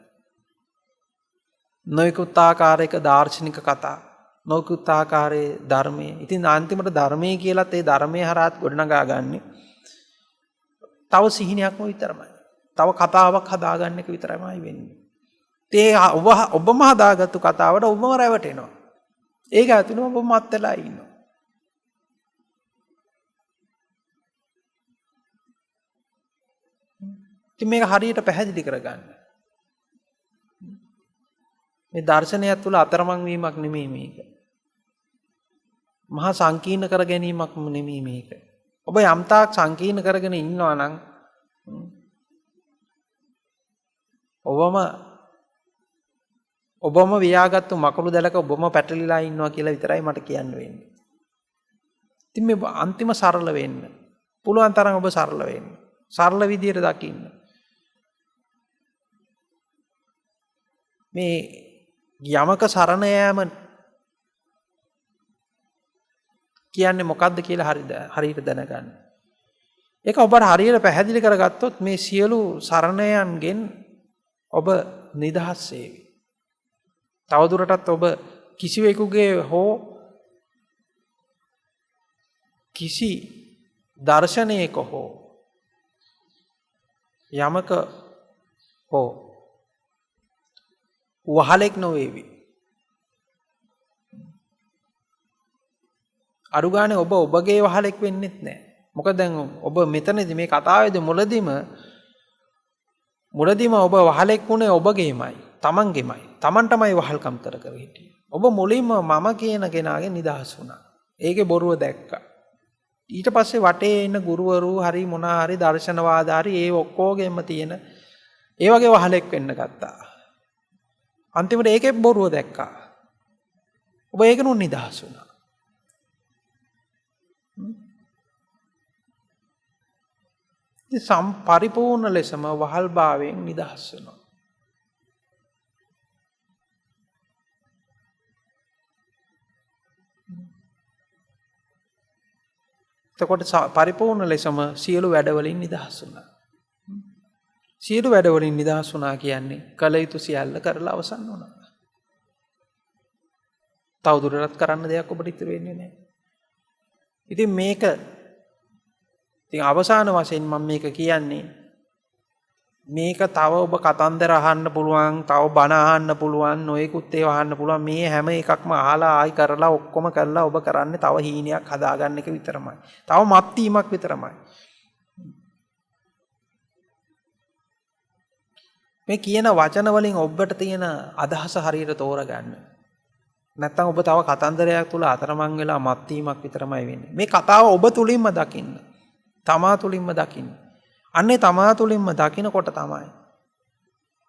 නොයෙකුත් ආකාරයක දාර්ශනික කතා නොයෙකුත් ආකාරයේ ධර්මයේ. ඉතින් අන්තිමට ධර්මයේ කියලාත් ඒ ධර්මයේ හරහාත් ගොඩනගා ගන්න තව සිහිනයක්ම විතරමයි. තව කතාවක් හදාගන්න එක විතරමයි වෙන්නේ. ඒ ඔබම හදාගත්තු කතාවට ඔබම රැවටෙනවා. ඒක ඇතුළේ ඔබ මත් වෙලා ඉන්නවා. ඉතින් මේක හරියට පැහැදිලි කරගන්න. මේ දර්ශනය තුළ අතරමං වීමක් නෙමෙයි මේක. මහා සංකීර්ණ කර ගැනීමක් නෙමෙයි මේක. ඔබ යම්තාක් සංකීර්ණ කරගෙන ඉන්නවා නම් ඔබම වියාගත්තු මකළු දැලක ඔබම පැටලිලා ඉන්නවා කියලා විතරයි මට කියන්න වෙන්නේ. ඉතින් මේ අන්තිම සරල වෙන්න. පුළුවන් තරම් ඔබ සරල වෙන්න. සරල විදියට දකින්න. මේ යමක සරණ යාම කියන්නේ මොකක්ද කියලා හරියට දැනගන්න. ඒක ඔබට හරියට පැහැදිලි කරගත්තොත් මේ සියලු සරණයන්ගෙන් ඔබ නිදහස් වේවි. තවදුරටත් ඔබ කිසිවෙකුගේ හෝ කිසි දර්ශනයක හෝ යමක හෝ වහලෙක් නොවේවි. අරුගානේ ඔබ ඔබගේ වහලෙක් වෙන්නෙත් නැහැ. මොකද දැන් ඔබ මෙතනදී මේ කතාවේදී මුලදීම ඔබ වහලෙක් වුණේ ඔබගේමයි, තමන්ගේමයි. තමන්ටමයි වහල්කම් කර හිටියේ. ඔබ මුලින්ම මම කියන කෙනාගෙන් නිදහස් වුණා. ඒකේ බොරුව දැක්කා. ඊට පස්සේ වටේ ඉන්න ගුරුවරු හරි මොනා හරි දර්ශනවාද හරි ඒ ඔක්කොගෙම තියෙන ඒ වගේ වහලෙක් වෙන්න ගත්තා. අන්තිමට ඒකේ බොරුව දැක්කා. ඔබ ඒකනුත් නිදහස් වුණා. පරිපූර්ණ ලෙසම වහල්භාවයෙන් නිදහස් වෙනවා. එතකොට පරිපූර්ණ ලෙසම සියලු වැඩවලින් නිදහස් වුණා. සියලු වැඩවලින් නිදහස් වුණා කියන්නේ කල යුතු සියල්ල කරලා අවසන් වුණා. තවදුරටත් කරන්න දෙයක් ඔබට ඉතුරු වෙන්නේ නැහැ. ඉතින් මේක අවසාන වශයෙන් මම මේක කියන්නේ මේක තව ඔබ කතන්දර අහන්න පුළුවන්, තව බණ අහන්න පුළුවන්, නොයෙකුත් ඒවා අහන්න පුළුවන්. මේ හැම එකක්ම අහලා ආයි කරලා ඔක්කොම කරලා ඔබ කරන්නේ තව හීනයක් හදාගන්න එක විතරමයි. තව මත් වීමක් විතරමයි. මේ කියන වචන වලින් ඔබට තියෙන අදහස හරියට තෝරගන්න. නැත්තම් ඔබ තව කතන්දරයක් තුල අතරමං වෙලා මත් වීමක් විතරමයි වෙන්නේ. මේ කතාව ඔබ තුලින්ම දකින්න. තමා තුලින්ම දකින්න. අන්නේ තමා තුලින්ම දකිනකොට තමයි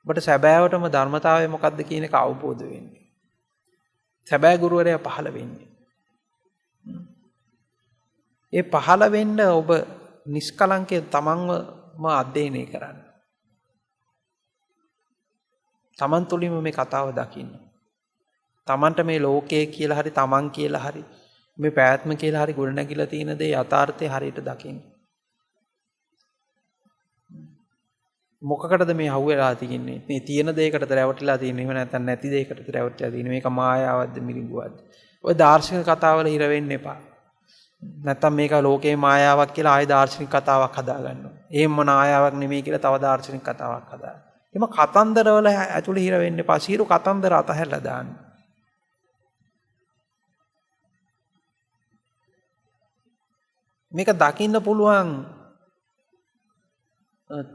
ඔබට සැබෑවටම ධර්මතාවය මොකක්ද කියන එක අවබෝධ වෙන්නේ. සැබෑ ගුරුවරයා පහළ වෙන්නේ. ඒ පහළ වෙන්න ඔබ නිෂ්කලංකයෙන් තමන්වම අධ්‍යයනය කරන්න. තමන් තුලින්ම මේ කතාව දකින්න. තමන්ට මේ ලෝකය කියලා හරි තමන් කියලා හරි මේ පැවැත්ම කියලා හරි ගොඩනැගිලා තියෙන දේ යථාර්ථය හරියට දකින්න. මොකකටද මේ හවුවෙලා තියෙන්නේ? මේ තියෙන දෙයකටද රැවටිලා තියෙන්නේ? එහෙම නැත්නම් නැති දෙයකටද රැවටිලා තියෙන්නේ? මේක මායාවක්ද මිරිඟුවක්ද? ඔය දාර්ශනික කතාවල හිර වෙන්න එපා. නැත්නම් මේක ලෝකේ මායාවක් කියලා ආයෙ දාර්ශනික කතාවක් හදාගන්නවා. එහෙම මායාවක් නෙමෙයි කියලා තව දාර්ශනික කතාවක් හදාගන්නවා. එම කතන්දරවල ඇතුළේ හිර වෙන්න එපා. සියලු කතන්දර අතහැරලා දාන්න. මේක දකින්න පුළුවන්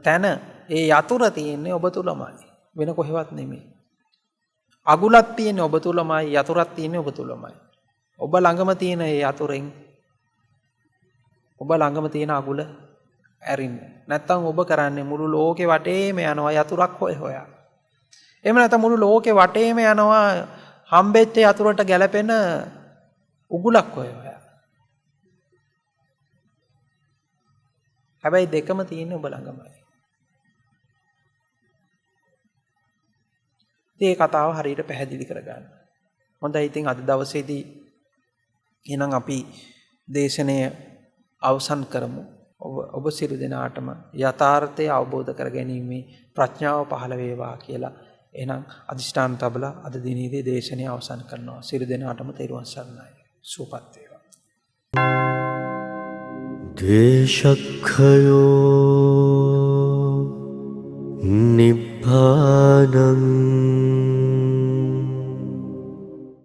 තැන ඒ යතුර තියෙන්නේ ඔබ තුලමයි. වෙන කොහෙවත් නෙමෙයි. අගුලක් තියෙන්නේ ඔබ තුලමයි, යතුරක් තියෙන්නේ ඔබ තුලමයි. ඔබ ළඟම තියෙන ඒ යතුරෙන් ඔබ ළඟම තියෙන අගුල ඇරින්න. නැත්තම් ඔබ කරන්නේ මුළු ලෝකේ වටේම යනවා යතුරක් හොයා. එහෙම නැත්නම් මුළු ලෝකේ වටේම යනවා හම්බෙච්ච යතුරට ගැලපෙන උගුලක් හොයා. හැබැයි දෙකම තියෙන්නේ ඔබ ළඟමයි. මේ කතාව හරියට පැහැදිලි කරගන්න. හොඳයි ඉතින් අද දවසේදී එහෙනම් අපි දේශනය අවසන් කරමු. ඔබ සියලු දෙනාටම යථාර්ථය අවබෝධ කර ගැනීමේ ප්‍රඥාව පහළ වේවා කියලා එහෙනම් අදිෂ්ඨාන තබලා අද දිනේදී දේශනය අවසන් කරනවා. සියලු දෙනාටම තෙරුවන් සරණයි. සුවපත් වේවා. ද්වේෂක්ඛයෝ නිබ්බානං